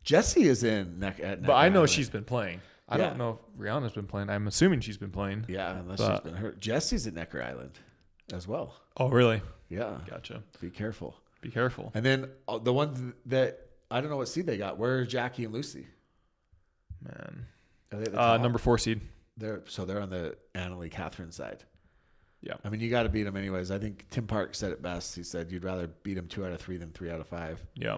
Jesse is in Neck But I know she's been playing. I don't know if Rihanna's been playing. I'm assuming she's been playing. Yeah, unless she's been hurt. Jesse's at Necker Island as well. Oh, really? Yeah. Gotcha. Be careful. And then the ones that I don't know what seed they got. Where's Jackie and Lucy? Man. Are they at the top? Number 4 seed. They're on the Annalie Catherine side. Yeah. I mean, you got to beat them anyways. I think Tim Park said it best. He said you'd rather beat them 2 out of 3 than 3 out of 5. Yeah.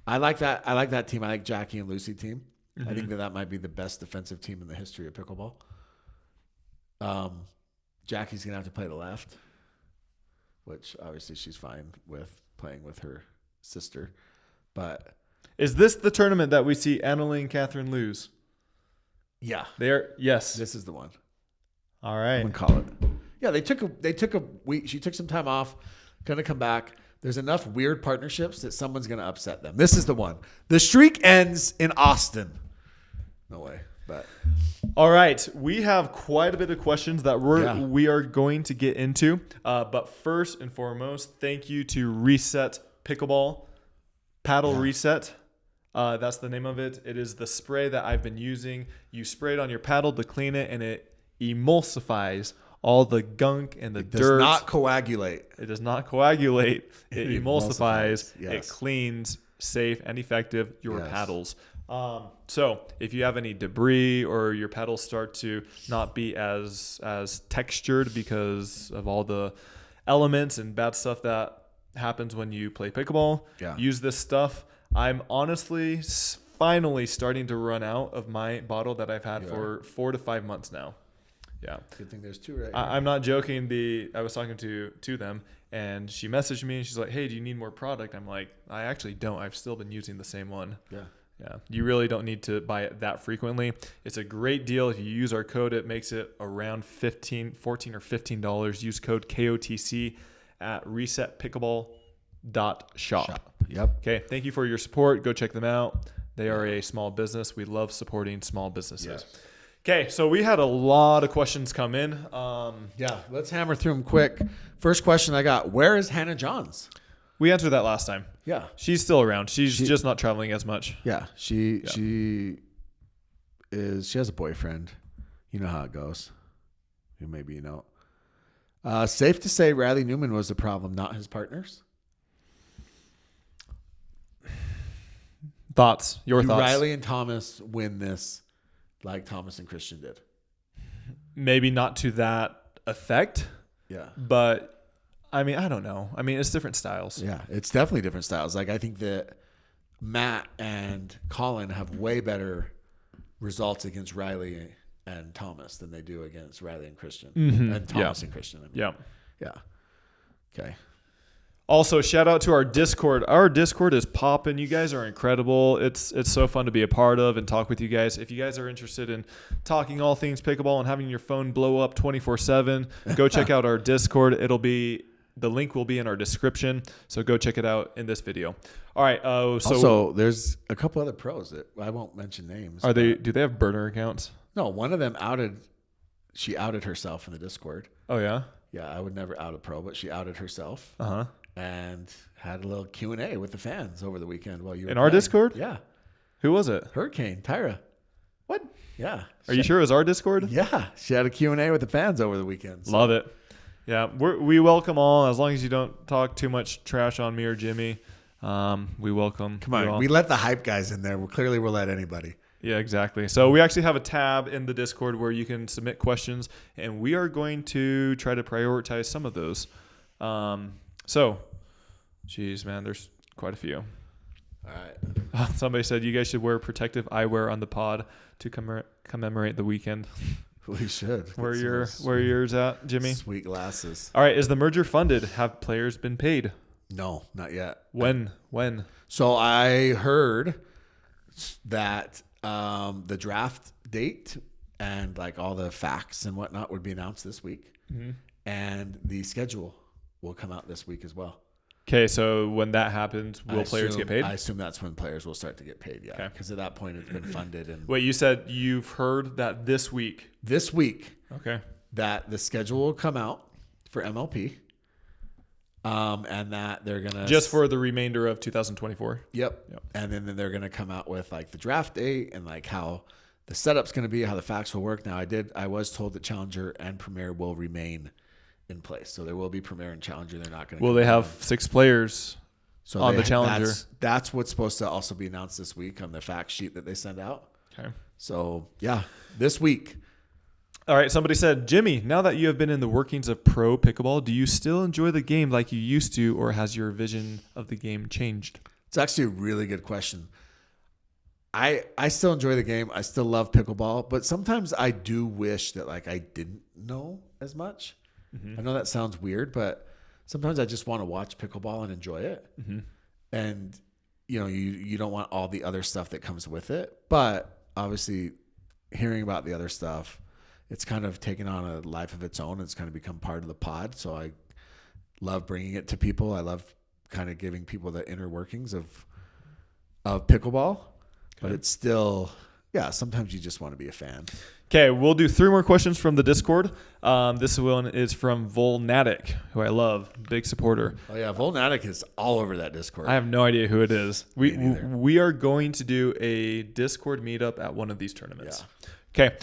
I like that. I like that team. I like Jackie and Lucy team. Mm-hmm. I think that might be the best defensive team in the history of pickleball. Jackie's gonna have to play the left, which obviously she's fine with playing with her sister. But is this the tournament that we see Annalie and Catherine lose? Yeah, yes. This is the one. All right, I'm gonna call it. Yeah, they took a week. She took some time off. Gonna come back. There's enough weird partnerships that someone's gonna upset them. This is the one. The streak ends in Austin. No way. But all right, we have quite a bit of questions that we are going to get into. But first and foremost, thank you to Reset Pickleball Paddle Reset. That's the name of it. It is the spray that I've been using. You spray it on your paddle to clean it, and it emulsifies all the gunk and the dirt. It does not coagulate. It does not coagulate. It emulsifies. Yes. It cleans, safe and effective your paddles. So if you have any debris or your pedals start to not be as textured because of all the elements and bad stuff that happens when you play pickleball, use this stuff. I'm honestly finally starting to run out of my bottle that I've had for 4 to 5 months now. Yeah. Good thing there's 2 right here. I'm not joking. I was talking to them and she messaged me and she's like, "Hey, do you need more product?" I'm like, "I actually don't. I've still been using the same one." Yeah. You really don't need to buy it that frequently. It's a great deal. If you use our code, it makes it around $14 or $15. Use code KOTC at resetpickleball.shop. Yep. Okay. Thank you for your support. Go check them out. They are a small business. We love supporting small businesses. Yes. Okay. So we had a lot of questions come in. Let's hammer through them quick. First question I got, where is Hannah Johns? We answered that last time. Yeah. She's still around. She's just not traveling as much. Yeah. She has a boyfriend. You know how it goes. Maybe you know. Safe to say Riley Newman was the problem, not his partners. Thoughts? Your Do thoughts? Riley and Thomas win this like Thomas and Christian did? Maybe not to that effect. Yeah. But I mean, I don't know. I mean, it's different styles. Yeah, it's definitely different styles. Like I think that Matt and Colin have way better results against Riley and Thomas than they do against Riley and Christian. And Thomas and Christian. I mean. Yeah. Okay. Also, shout out to our Discord. Our Discord is popping. You guys are incredible. It's so fun to be a part of and talk with you guys. If you guys are interested in talking all things pickleball and having your phone blow up 24/7, go check out our Discord. The link will be in our description, so go check it out in this video. All right. Also, there's a couple other pros that I won't mention names. Do they have burner accounts? No, one of them she outed herself in the Discord. Oh yeah. Yeah, I would never out a pro, but she outed herself. Uh-huh. And had a little Q&A with the fans over the weekend while you were in our Discord? Yeah. Who was it? Hurricane Tyra. What? Yeah. Are you sure it was our Discord? Yeah. She had a Q&A with the fans over the weekend. So. Love it. Yeah, we welcome all, as long as you don't talk too much trash on me or Jimmy. We welcome. Come on, we let the hype guys in there. Clearly, we'll let anybody. Yeah, exactly. So we actually have a tab in the Discord where you can submit questions, and we are going to try to prioritize some of those. So, geez, man, there's quite a few. All right. Somebody said you guys should wear protective eyewear on the pod to commemorate the weekend. We should. Where yours at, Jimmy? Sweet glasses. All right. Is the merger funded? Have players been paid? No, not yet. When? So I heard that the draft date and like all the facts and whatnot would be announced this week, and the schedule will come out this week as well. Okay, so when that happens, will players get paid? I assume that's when players will start to get paid, yeah. Because at that point, it's been funded. And wait, you said you've heard that this week? This week. Okay. That the schedule will come out for MLP, and that they're going to... Just for the remainder of 2024? Yep. And then they're going to come out with like the draft date and like how the setup's going to be, how the facts will work. Now, I was told that Challenger and Premier will remain in place. So there will be Premier and Challenger. They're not going to... Will they have 6 players on the Challenger? That's what's supposed to also be announced this week on the fact sheet that they send out. Okay. So, yeah, this week. All right. Somebody said, Jimmy, now that you have been in the workings of pro pickleball, do you still enjoy the game like you used to, or has your vision of the game changed? It's actually a really good question. I still enjoy the game. I still love pickleball, but sometimes I do wish that like I didn't know as much. I know that sounds weird, but sometimes I just want to watch pickleball and enjoy it. And, you don't want all the other stuff that comes with it. But obviously, hearing about the other stuff, it's kind of taken on a life of its own. It's kind of become part of the pod. So I love bringing it to people. I love kind of giving people the inner workings of pickleball. But it's still, sometimes you just want to be a fan. Okay, we'll do 3 more questions from the Discord. This one is from Volnatic, who I love, big supporter. Oh yeah, Volnatic is all over that Discord. I have no idea who it is. We are going to do a Discord meetup at one of these tournaments. Yeah. Okay,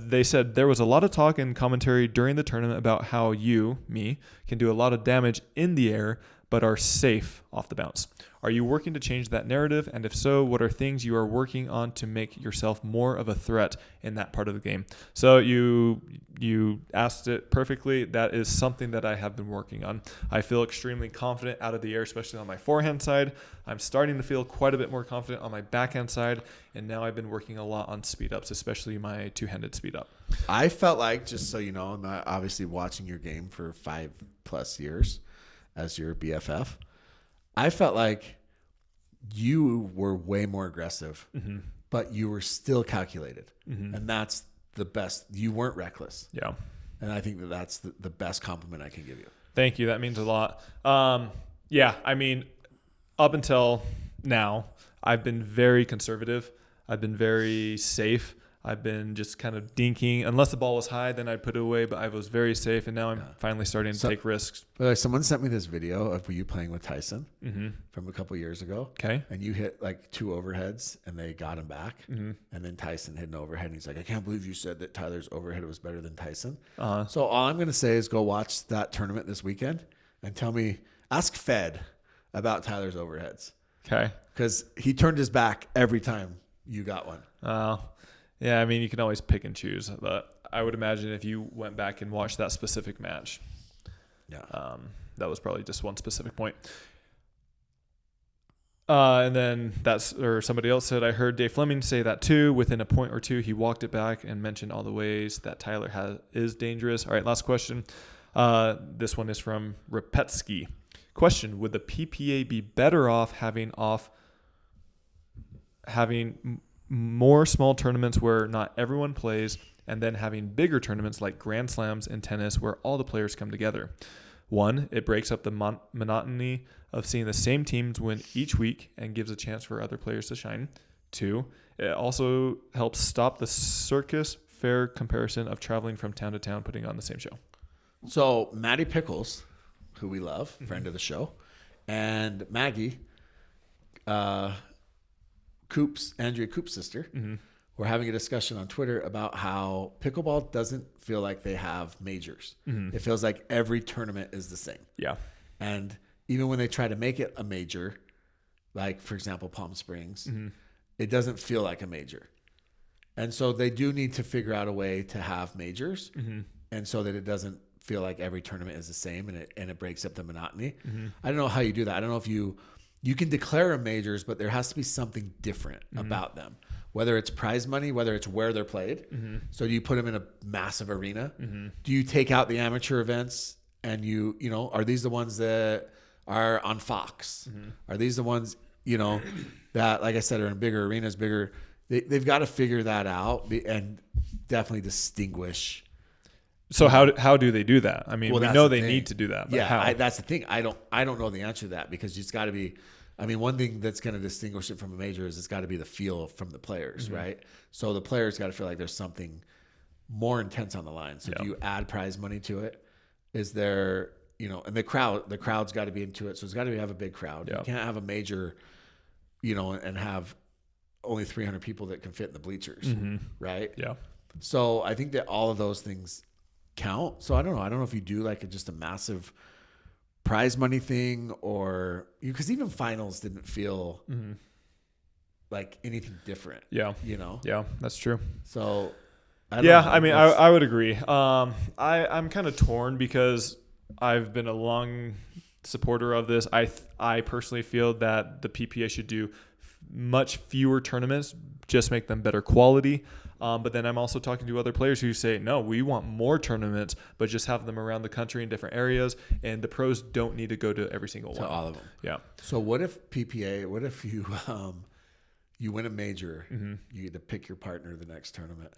they said there was a lot of talk and commentary during the tournament about how me, can do a lot of damage in the air, but are safe off the bounce. Are you working to change that narrative? And if so, what are things you are working on to make yourself more of a threat in that part of the game? So you asked it perfectly. That is something that I have been working on. I feel extremely confident out of the air, especially on my forehand side. I'm starting to feel quite a bit more confident on my backhand side. And now I've been working a lot on speed ups, especially my two-handed speed up. I felt like, just so you know, I'm not obviously watching your game for 5+ years as your BFF. I felt like you were way more aggressive, but you were still calculated. And that's the best. You weren't reckless. Yeah. And I think that's the best compliment I can give you. Thank you. That means a lot. Yeah, I mean, up until now, I've been very conservative. I've been very safe. I've been just kind of dinking. Unless the ball was high, then I'd put it away, but I was very safe, and now I'm finally starting to take risks. Someone sent me this video of you playing with Tyson from a couple years ago. Okay. And you hit like 2 overheads, and they got him back. And then Tyson hit an overhead, and he's like, I can't believe you said that Tyler's overhead was better than Tyson. So all I'm going to say is go watch that tournament this weekend and ask Fed about Tyler's overheads. Okay. Because he turned his back every time you got one. Yeah, I mean, you can always pick and choose, but I would imagine if you went back and watched that specific match, that was probably just one specific point. And then somebody else said, I heard Dave Fleming say that too. Within a point or two, he walked it back and mentioned all the ways that Tyler is dangerous. All right, last question. This one is from Repetsky. Question, would the PPA be better off having more small tournaments where not everyone plays, and then having bigger tournaments like Grand Slams in tennis where all the players come together? 1, it breaks up the monotony of seeing the same teams win each week and gives a chance for other players to shine. 2, it also helps stop the circus fair comparison of traveling from town to town putting on the same show. So Maddie Pickles, who we love, friend of the show, and Maggie, Andrea Coop's sister, were having a discussion on Twitter about how pickleball doesn't feel like they have majors. It feels like every tournament is the same. Yeah. And even when they try to make it a major, like for example, Palm Springs, it doesn't feel like a major. And so they do need to figure out a way to have majors, and so that it doesn't feel like every tournament is the same, and it breaks up the monotony. I don't know how you do that. I don't know if you can declare them majors, but there has to be something different about them. Whether it's prize money, whether it's where they're played. So do you put them in a massive arena? Do you take out the amateur events and you know, are these the ones that are on Fox? Are these the ones, you know, that, like I said, are in bigger arenas, bigger? They've got to figure that out and definitely distinguish. So how do they do that? I mean, we know they need to do that. But yeah, how? That's the thing. I don't know the answer to that, because it's got to be. I mean, one thing that's going to distinguish it from a major is it's got to be the feel from the players, right? So the players got to feel like there's something more intense on the line. So do you add prize money to it? Is there, you know, and the crowd's got to be into it. So it's got to have a big crowd. You can't have a major, you know, and have only 300 people that can fit in the bleachers, right? Yeah. So I think that all of those things count. So I don't know if you do like just a massive prize money thing, or because even finals didn't feel like anything different. Yeah. You know? Yeah, that's true. So I mean, I would agree. I'm kind of torn because I've been a long supporter of this. I personally feel that the PPA should do much fewer tournaments, just make them better quality. But then I'm also talking to other players who say, no, we want more tournaments, but just have them around the country in different areas. And the pros don't need to go to every single one. All of them. Yeah. So what if you you win a major, you get to pick your partner the next tournament?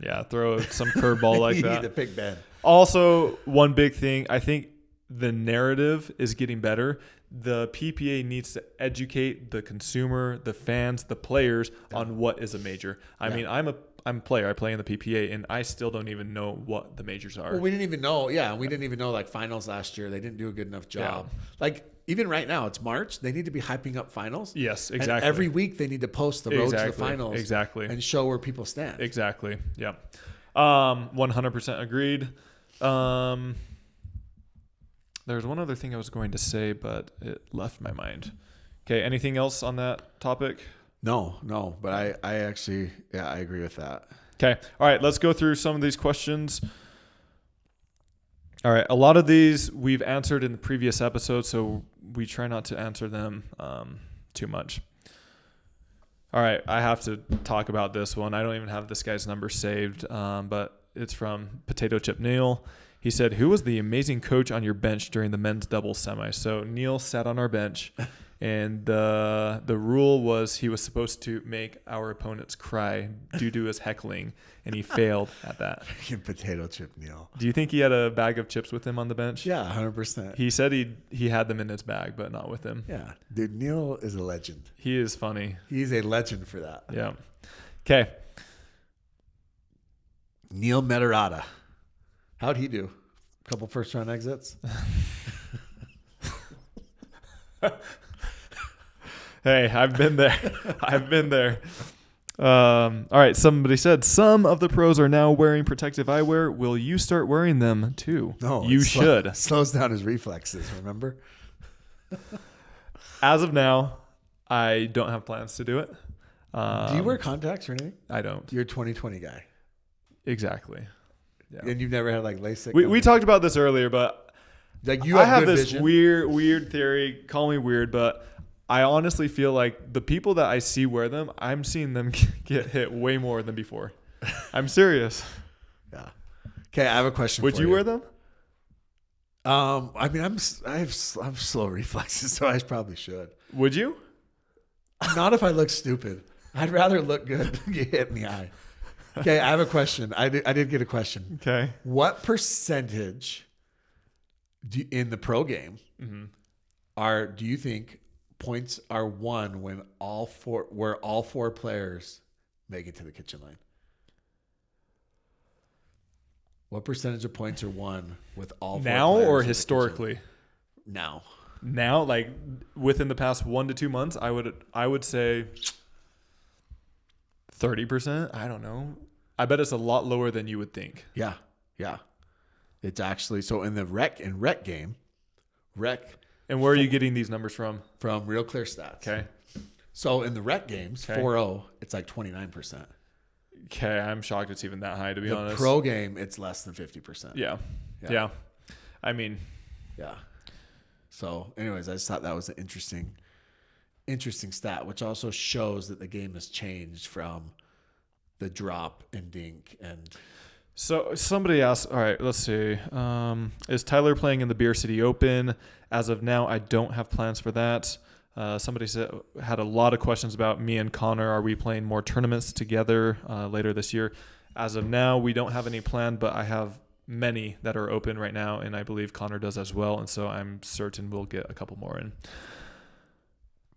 Yeah, throw some curveball like you that. You need to pick Ben. Also, one big thing, I think the narrative is getting better. The PPA needs to educate the consumer, the fans, the players on what is a major. I mean, I'm a player. I play in the PPA, and I still don't even know what the majors are. Well, we didn't even know. Yeah, we didn't even know like finals last year. They didn't do a good enough job. Yeah. Like even right now, it's March. They need to be hyping up finals. Yes, exactly. And every week they need to post the road to the finals. Exactly. And show where people stand. Exactly. Yeah. 100% agreed. There's one other thing I was going to say, but it left my mind. Okay. Anything else on that topic? No, but I actually, I agree with that. Okay. All right. Let's go through some of these questions. All right. A lot of these we've answered in the previous episode, so we try not to answer them too much. All right. I have to talk about this one. I don't even have this guy's number saved, but it's from Potato Chip Neil. He said, who was the amazing coach on your bench during the men's doubles semi? So Neil sat on our bench, and the rule was he was supposed to make our opponents cry due to his heckling, and he failed at that. Potato Chip Neil. Do you think he had a bag of chips with him on the bench? Yeah, 100%. He said he had them in his bag, but not with him. Yeah. Dude, Neil is a legend. He is funny. He's a legend for that. Yeah. Okay. Neil Metarata. How'd he do? A couple first round exits? Hey, I've been there. All right. Somebody said some of the pros are now wearing protective eyewear. Will you start wearing them too? No, you should. Slows down his reflexes. Remember? As of now, I don't have plans to do it. Do you wear contacts or anything? I don't. You're a 20/20 guy. Exactly. Yeah. And you've never had like LASIK? We talked about this earlier, but like I have this vision. weird theory. Call me weird, but I honestly feel like the people that I see wear them, I'm seeing them get hit way more than before. I'm serious. Yeah. Okay, I have a question. Would you wear them? I mean, I have slow reflexes, so I probably should. Would you? Not if I look stupid. I'd rather look good than get hit in the eye. Okay, I have a question. I did get a question. Okay. What percentage in the pro game do you think points are won when all four players make it to the kitchen line? What percentage of points are won with all four now players or historically? Now, like within the past 1 to 2 months, I would say 30%? I don't know. I bet it's a lot lower than you would think. Yeah. Yeah. It's actually, so in the rec game, And where are you getting these numbers from? from Real Clear Stats. Okay. So in the rec games, Okay. 4-0, it's like 29%. Okay, I'm shocked it's even that high, to be The honest. pro game, it's less than 50%. Yeah. Yeah. Yeah. I mean, Yeah. So anyways, I just thought that was an interesting stat, which also shows that the game has changed from the drop and dink and so somebody asked, all right, let's see. Is Tyler playing in the Beer City Open? As of now, I don't have plans for that. Somebody had a lot of questions about me and Connor. Are we playing more tournaments together later this year? As of now, we don't have any plan, but I have many that are open right now, and I believe Connor does as well, and so I'm certain we'll get a couple more in.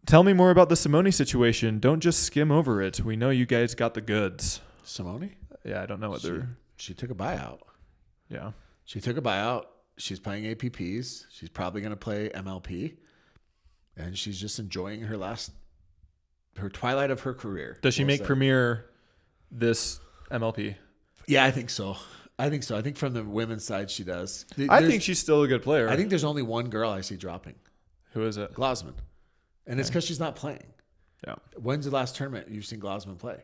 Tell me more about the Simone situation. Don't just skim over it. We know you guys got the goods. Simone? Yeah, I don't know what they're... She took a buyout. Yeah. She took a buyout. She's playing APPs. She's probably going to play MLP. And she's just enjoying her twilight of her career. Does she make Premier this MLP? Yeah, I think so. I think from the women's side she does. I think she's still a good player. I think there's only one girl I see dropping. Who is it? Glausman. And it's because she's not playing. Yeah. When's the last tournament you've seen Glausman play?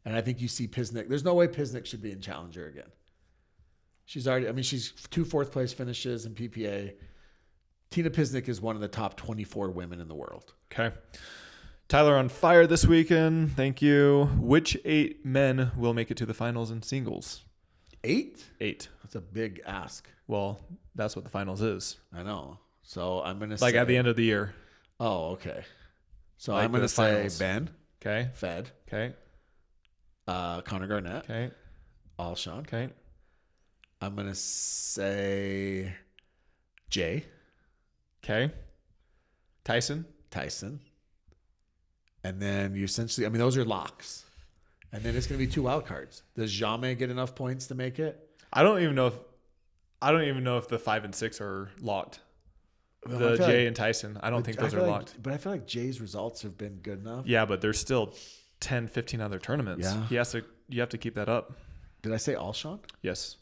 And I think you see Pisnik. There's no way Pisnik should be in Challenger again. She's 2 fourth place finishes in PPA. Tina Pisnik is one of the top 24 women in the world. Okay. Tyler on fire this weekend. Thank you. Which 8 men will make it to the finals in singles? 8? 8. That's a big ask. Well, that's what the finals is. I know. So I'm going to say. Like at the end of the year. Oh, okay. So Like I'm going to the say finals. Ben. Okay. Fed. Okay. Connor Garnett. Okay. Alshon. Okay. I'm going to say Jay. Okay. Tyson. And then you essentially, those are locks. And then it's going to be 2 wild cards. Does Jame get enough points to make it? I don't even know if the 5 and 6 are locked. The Jay and Tyson. I don't think those are locked. But I feel like Jay's results have been good enough. Yeah, but there's still 10, 15 other tournaments. Yeah. You have to keep that up. Did I say Alshon? Yes.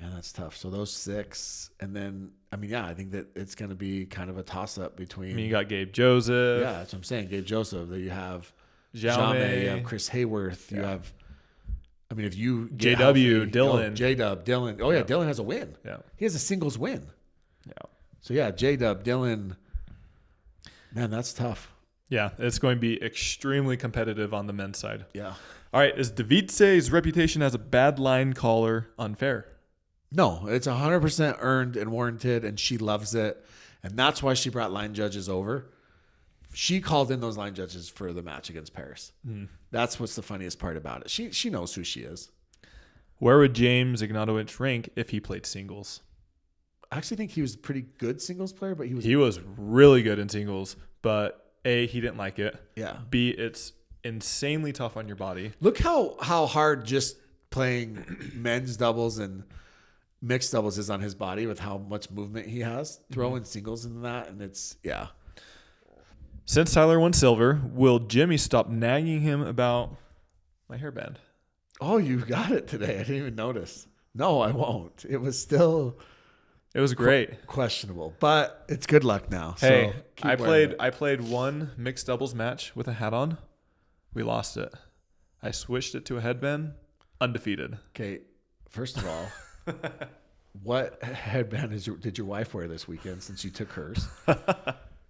Man, that's tough. So those 6, and then I think that it's going to be kind of a toss-up between. You got Gabe Joseph. Yeah, that's what I'm saying. Gabe Joseph. That you have Jaume. you have Chris Hayworth. You have. If you JW healthy, Dylan. J-Dub Dylan. Oh yeah, Dylan has a win. Yeah. He has a singles win. Yeah. So yeah, J-Dub Dylan. Man, that's tough. Yeah, it's going to be extremely competitive on the men's side. Yeah. All right, is Davidze's reputation as a bad line caller unfair? No, it's 100% earned and warranted, and she loves it. And that's why she brought line judges over. She called in those line judges for the match against Paris. That's what's the funniest part about it. She knows who she is. Where would James Ignatowicz rank if he played singles? I actually think he was a pretty good singles player, but he was really good in singles, but A, he didn't like it. Yeah. B, it's insanely tough on your body. Look how hard just playing men's doubles and mixed doubles is on his body with how much movement he has. Throwing singles into that, and it's, yeah. Since Tyler won silver, will Jimmy stop nagging him about my hairband? Oh, you got it today. I didn't even notice. No, I won't. It was still... It was great. Questionable, but it's good luck now. Hey, so I played one mixed doubles match with a hat on. We lost it. I switched it to a headband. Undefeated. Okay, first of all, what headband did your wife wear this weekend since you took hers?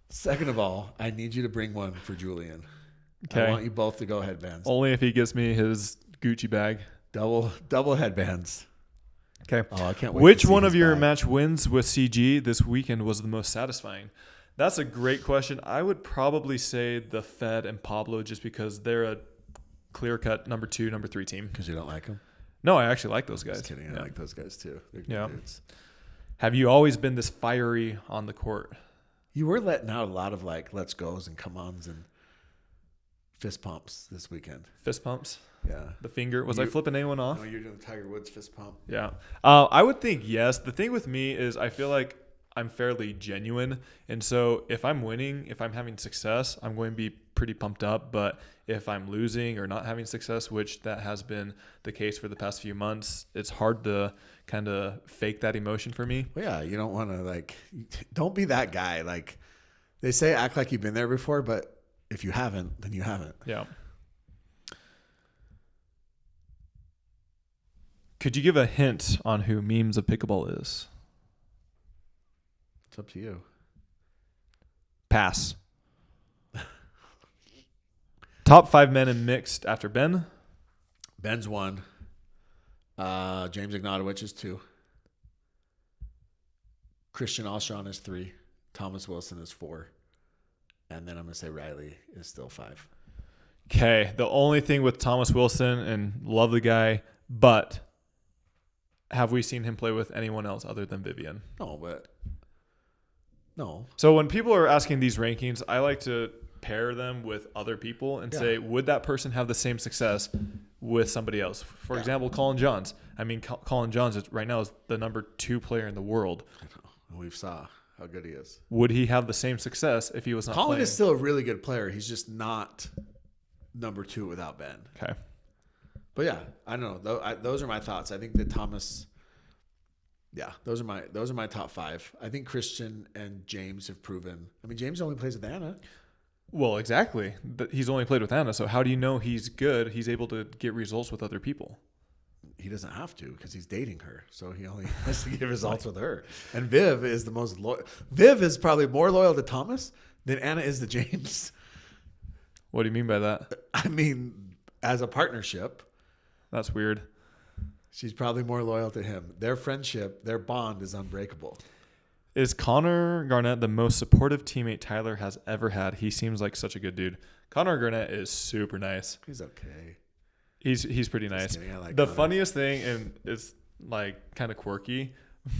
Second of all, I need you to bring one for Julian. Okay. I want you both to go headbands. Only if he gives me his Gucci bag. Double headbands. Okay. Oh, I can't wait. Which one of your match wins with CG this weekend was the most satisfying? That's a great question. I would probably say the Fed and Pablo just because they're a clear-cut number 2, number 3 team. Because you don't like them? No, I actually like those guys. Just kidding. I like those guys too. They're good dudes. Have you always been this fiery on the court? You were letting out a lot of let's goes and come ons and fist pumps this weekend. Fist pumps? Yeah. The finger. Was I flipping anyone off? No, you're doing the Tiger Woods fist pump. Yeah. I would think yes. The thing with me is I feel like I'm fairly genuine. And so if I'm winning, if I'm having success, I'm going to be pretty pumped up. But if I'm losing or not having success, which that has been the case for the past few months, it's hard to kind of fake that emotion for me. Well, yeah, you don't want to don't be that guy. Like they say, act like you've been there before, but if you haven't, then you haven't. Yeah. Could you give a hint on who Memes of Pickleball is? It's up to you. Pass. Top 5 men in mixed after Ben. Ben's 1. James Ignatowicz is 2. Christian Ostron is 3. Thomas Wilson is 4. And then I'm going to say Riley is still 5. Okay. The only thing with Thomas Wilson, and love the guy, but have we seen him play with anyone else other than Vivian? No. So when people are asking these rankings, I like to pair them with other people and say, would that person have the same success with somebody else? For example, Colin Johns. I mean, Colin Johns right now is the number 2 player in the world. I know. We saw how good he is. Would he have the same success if he was not Colin playing? is still a really good player. He's just not number 2 without Ben. Okay. But yeah, I don't know. Those are my thoughts. I think that Thomas. Yeah, those are my top 5. I think Christian and James have proven. I mean, James only plays with Anna. Well, exactly. But he's only played with Anna, so how do you know he's good? He's able to get results with other people. He doesn't have to because he's dating her, so he only has to get results with her. And Viv is the most loyal. Viv is probably more loyal to Thomas than Anna is to James. What do you mean by that? I mean, as a partnership, that's weird. She's probably more loyal to him. Their friendship, their bond is unbreakable. Is Connor Garnett the most supportive teammate Tyler has ever had? He seems like such a good dude. Connor Garnett is super nice. He's okay. He's pretty nice. Kidding, I like the Connor. Funniest thing, and it's like kind of quirky,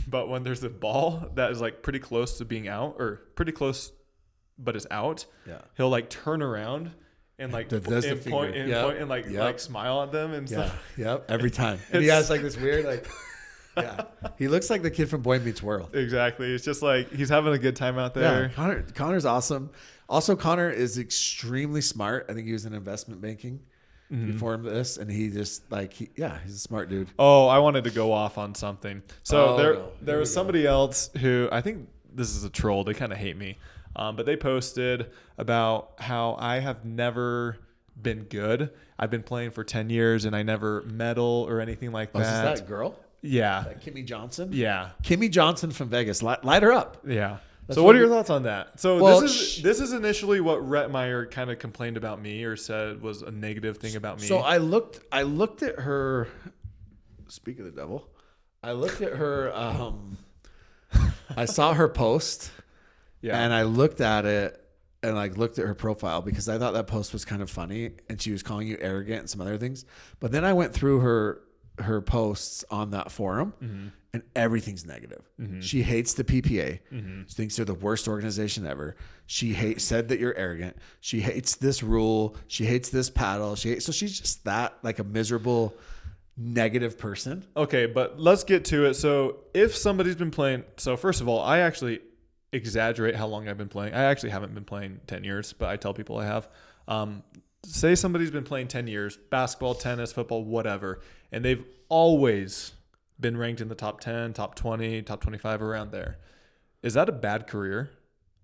but when there's a ball that is like pretty close to being out, or pretty close but is out, he'll like turn around and like point and like smile at them and stuff. Yep, every time. And he has like this weird like. Yeah, he looks like the kid from Boy Meets World. Exactly. It's just like he's having a good time out there. Yeah, Connor's awesome. Also, Connor is extremely smart. I think he was in investment banking before this, and he just he's a smart dude. Oh, I wanted to go off on something. So there was somebody else who, I think this is a troll. They kind of hate me, but they posted about how I have never been good. I've been playing for 10 years, and I never medal or anything like that. Is that girl? Yeah. Kimmy Johnson? Yeah. Kimmy Johnson from Vegas. Light her up. Yeah. So what are your thoughts on that? So this is initially what Rhett Meyer kind of complained about me or said was a negative thing about me. So I looked at her. Speak of the devil. I looked at her. I saw her post. Yeah. And I looked at it and looked at her profile because I thought that post was kind of funny and she was calling you arrogant and some other things. But then I went through her posts on that forum and everything's negative. She hates the PPA. She thinks they're the worst organization ever. She said that you're arrogant. She hates this rule. She hates this paddle. So she's just that like a miserable, negative person. Okay, but let's get to it. So if somebody's been playing, so first of all, I actually exaggerate how long I've been playing. I actually haven't been playing 10 years, but I tell people I have. Say somebody's been playing 10 years, basketball, tennis, football, whatever, and they've always been ranked in the top 10, top 20, top 25, around there. Is that a bad career?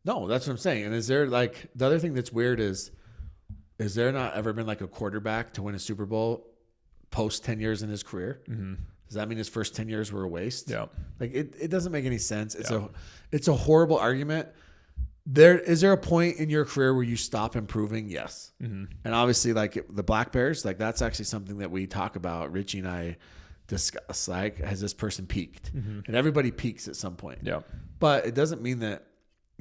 No, that's what I'm saying. And is there the other thing that's weird is there not ever been like a quarterback to win a Super Bowl post 10 years in his career? Does that mean his first 10 years were a waste? Yeah. It doesn't make any sense. It's a horrible argument. Is there a point in your career where you stop improving? Yes. And obviously the Black Bears, that's actually something that we talk about. Richie and I discuss, has this person peaked? And everybody peaks at some point. Yeah. But it doesn't mean that,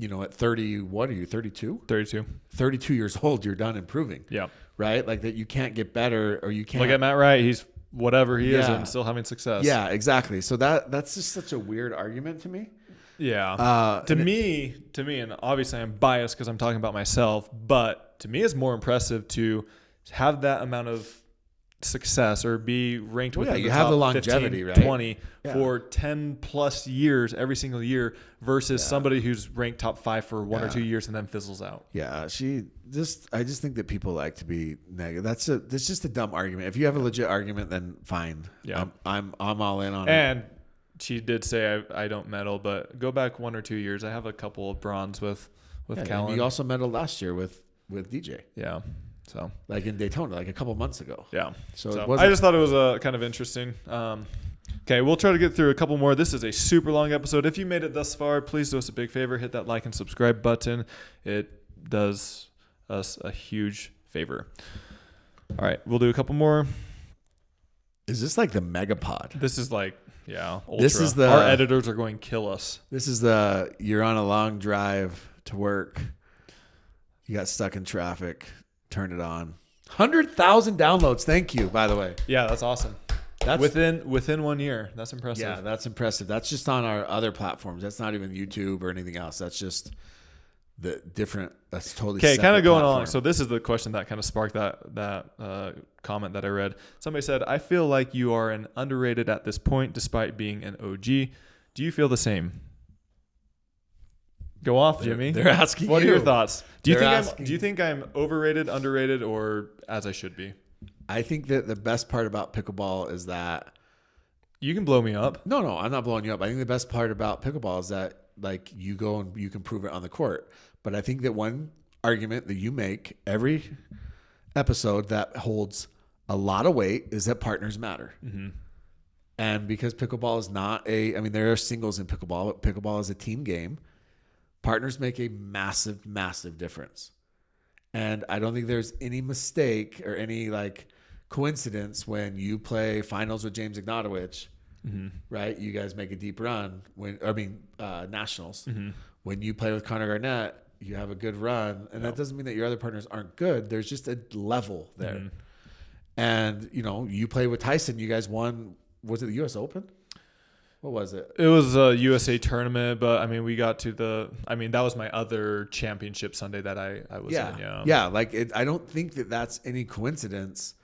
at 30, what are you, 32? 32. 32 years old, you're done improving. Yeah. Right? That you can't get better or you can't. Look at Matt Wright. He's whatever he is and still having success. Yeah, exactly. So that's just such a weird argument to me. Yeah. To me, and obviously I'm biased because I'm talking about myself, but to me it's more impressive to have that amount of success or be ranked Well, within you the have top the longevity, 15, right? 20 for 10 plus years every single year versus somebody who's ranked top 5 for 1 or 2 years and then fizzles out. Yeah, I just think that people like to be negative. That's just a dumb argument. If you have a legit argument, then fine. Yeah. I'm all in on it. And she did say I don't medal, but go back 1 or 2 years. I have a couple of bronze with Callan. You also medaled last year with DJ. Yeah. So like in Daytona, like a couple months ago. Yeah. So I just thought it was kind of interesting. Okay, we'll try to get through a couple more. This is a super long episode. If you made it thus far, please do us a big favor. Hit that like and subscribe button. It does us a huge favor. All right, we'll do a couple more. Is this like the Megapod? This is like, ultra. This is our editors are going to kill us. This is you're on a long drive to work. You got stuck in traffic. Turn it on. 100,000 downloads. Thank you, by the way. Yeah, that's awesome. That's within 1 year. That's impressive. Yeah, that's impressive. That's just on our other platforms. That's not even YouTube or anything else. That's just the different. That's totally okay. Kind of going platform. on. So this is the question that kind of sparked that comment that I read. Somebody said, "I feel like you are an underrated at this point, despite being an OG. Do you feel the same?" Go off, Jimmy. They're asking. What are your thoughts? Do They're you think I'm overrated, underrated, or as I should be? I think that the best part about pickleball is that you can blow me up. No, I'm not blowing you up. I think the best part about pickleball is that like you go and you can prove it on the court. But I think that one argument that you make every episode that holds a lot of weight is that partners matter. Mm-hmm. And because pickleball is not there are singles in pickleball, but pickleball is a team game. Partners make a massive, massive difference. And I don't think there's any mistake or any like coincidence when you play finals with James Ignatowicz, right? You guys make a deep run nationals. Mm-hmm. When you play with Connor Garnett, you have a good run. And that doesn't mean that your other partners aren't good. There's just a level there. Mm-hmm. And, you play with Tyson. You guys won, was it the US Open? What was it? It was a USA tournament, but we got to that was my other championship Sunday that I was in. Yeah. Yeah. Like I don't think that that's any coincidence,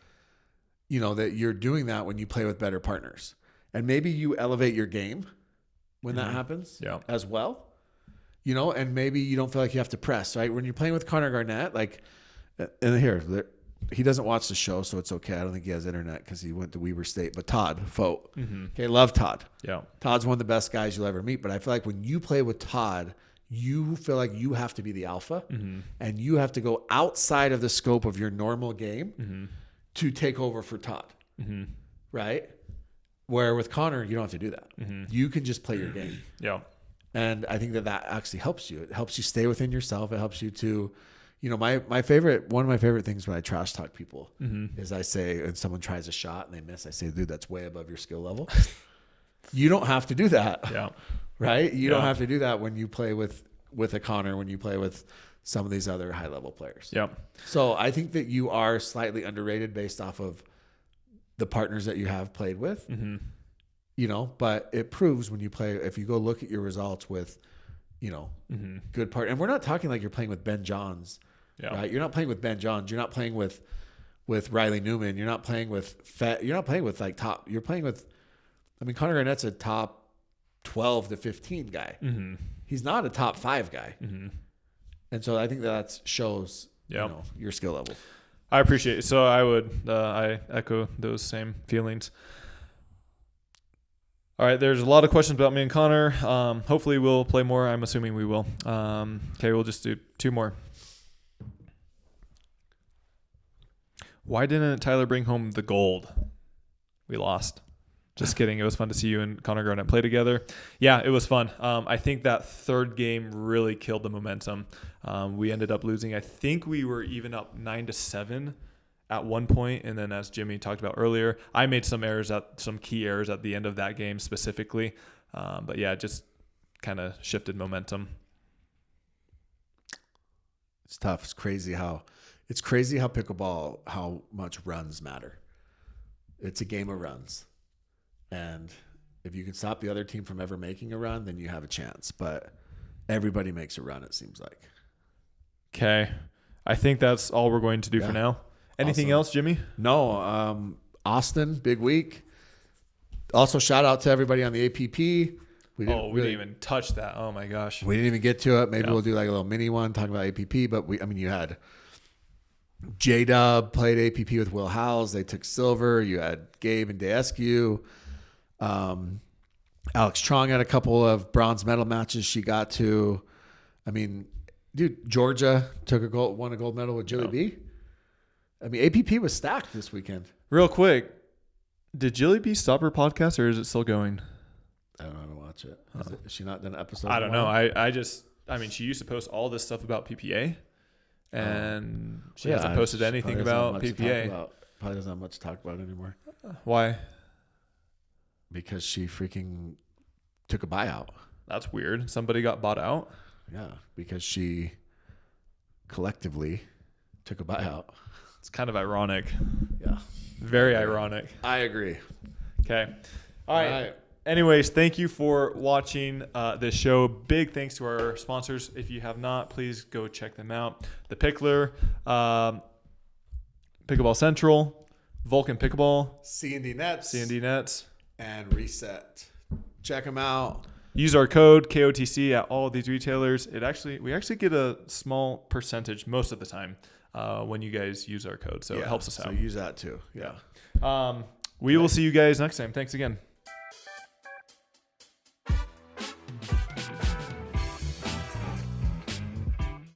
that you're doing that when you play with better partners. And maybe you elevate your game when that happens as well, and maybe you don't feel like you have to press, right? When you're playing with Connor Garnett, he doesn't watch the show, so it's okay. I don't think he has internet because he went to Weber State. But Todd Fote, okay, love Todd. Yeah, Todd's one of the best guys you'll ever meet. But I feel like when you play with Todd, you feel like you have to be the alpha, and you have to go outside of the scope of your normal game to take over for Todd, right? Where with Connor, you don't have to do that. You can just play your game. Yeah, and I think that actually helps you. It helps you stay within yourself. It helps you to. One of my favorite things when I trash talk people is I say, and someone tries a shot and they miss, I say, dude, that's way above your skill level. You don't have to do that. Yeah. Right. You don't have to do that when you play with a Connor, when you play with some of these other high level players. Yeah. So I think that you are slightly underrated based off of the partners that you have played with, but it proves when you play, if you go look at your results with, good part. And we're not talking like you're playing with Ben Johns, right? You're not playing with Ben Johns. You're not playing with Riley Newman. You're not playing with you're not playing with like top. You're playing with, Connor Garnett's a top 12 to 15 guy. He's not a top 5 guy. And so I think that shows, your skill level. I appreciate it. So I echo those same feelings. All right, there's a lot of questions about me and Connor. Hopefully we'll play more. I'm assuming we will. Okay, we'll just do 2 more. Why didn't Tyler bring home the gold? We lost. Just kidding. It was fun to see you and Connor Garnett play together. Yeah, it was fun. I think that third game really killed the momentum. We ended up losing. I think we were even up 9-7 at one point, and then as Jimmy talked about earlier, I made some key errors at the end of that game specifically. But yeah, it just kind of shifted momentum. It's tough. It's crazy how pickleball, how much runs matter. It's a game of runs. And if you can stop the other team from ever making a run, then you have a chance. But everybody makes a run, it seems like. Okay. I think that's all we're going to do for now. Anything else, Jimmy? No. Austin, big week. Also, shout out to everybody on the APP. We didn't even touch that. Oh my gosh. We didn't even get to it. Maybe we'll do like a little mini one talking about APP. But you had J-Dub played APP with Will Howells. They took silver. You had Gabe and Daescu. Alex Trong had a couple of bronze medal matches she got to. I mean, dude, Georgia won a gold medal with Jilly B. I mean, APP was stacked this weekend. Real quick, did Jilly B stop her podcast or is it still going? I don't know how to watch it. Is she not done an episode? I don't know. I mean, she used to post all this stuff about PPA, and she hasn't posted anything about PPA. Probably doesn't have much to talk about anymore. Why? Because she freaking took a buyout. That's weird. Somebody got bought out? Yeah, because she collectively took a buyout. It's kind of ironic. Yeah. Very ironic. I agree. Okay. All right. Anyways, thank you for watching this show. Big thanks to our sponsors. If you have not, please go check them out. The Pickler, Pickleball Central, Vulcan Pickleball, C&D Nets, and Reset. Check them out. Use our code KOTC at all of these retailers. We actually get a small percentage most of the time when you guys use our code, so it helps us out. So use that too. Yeah. We will see you guys next time. Thanks again.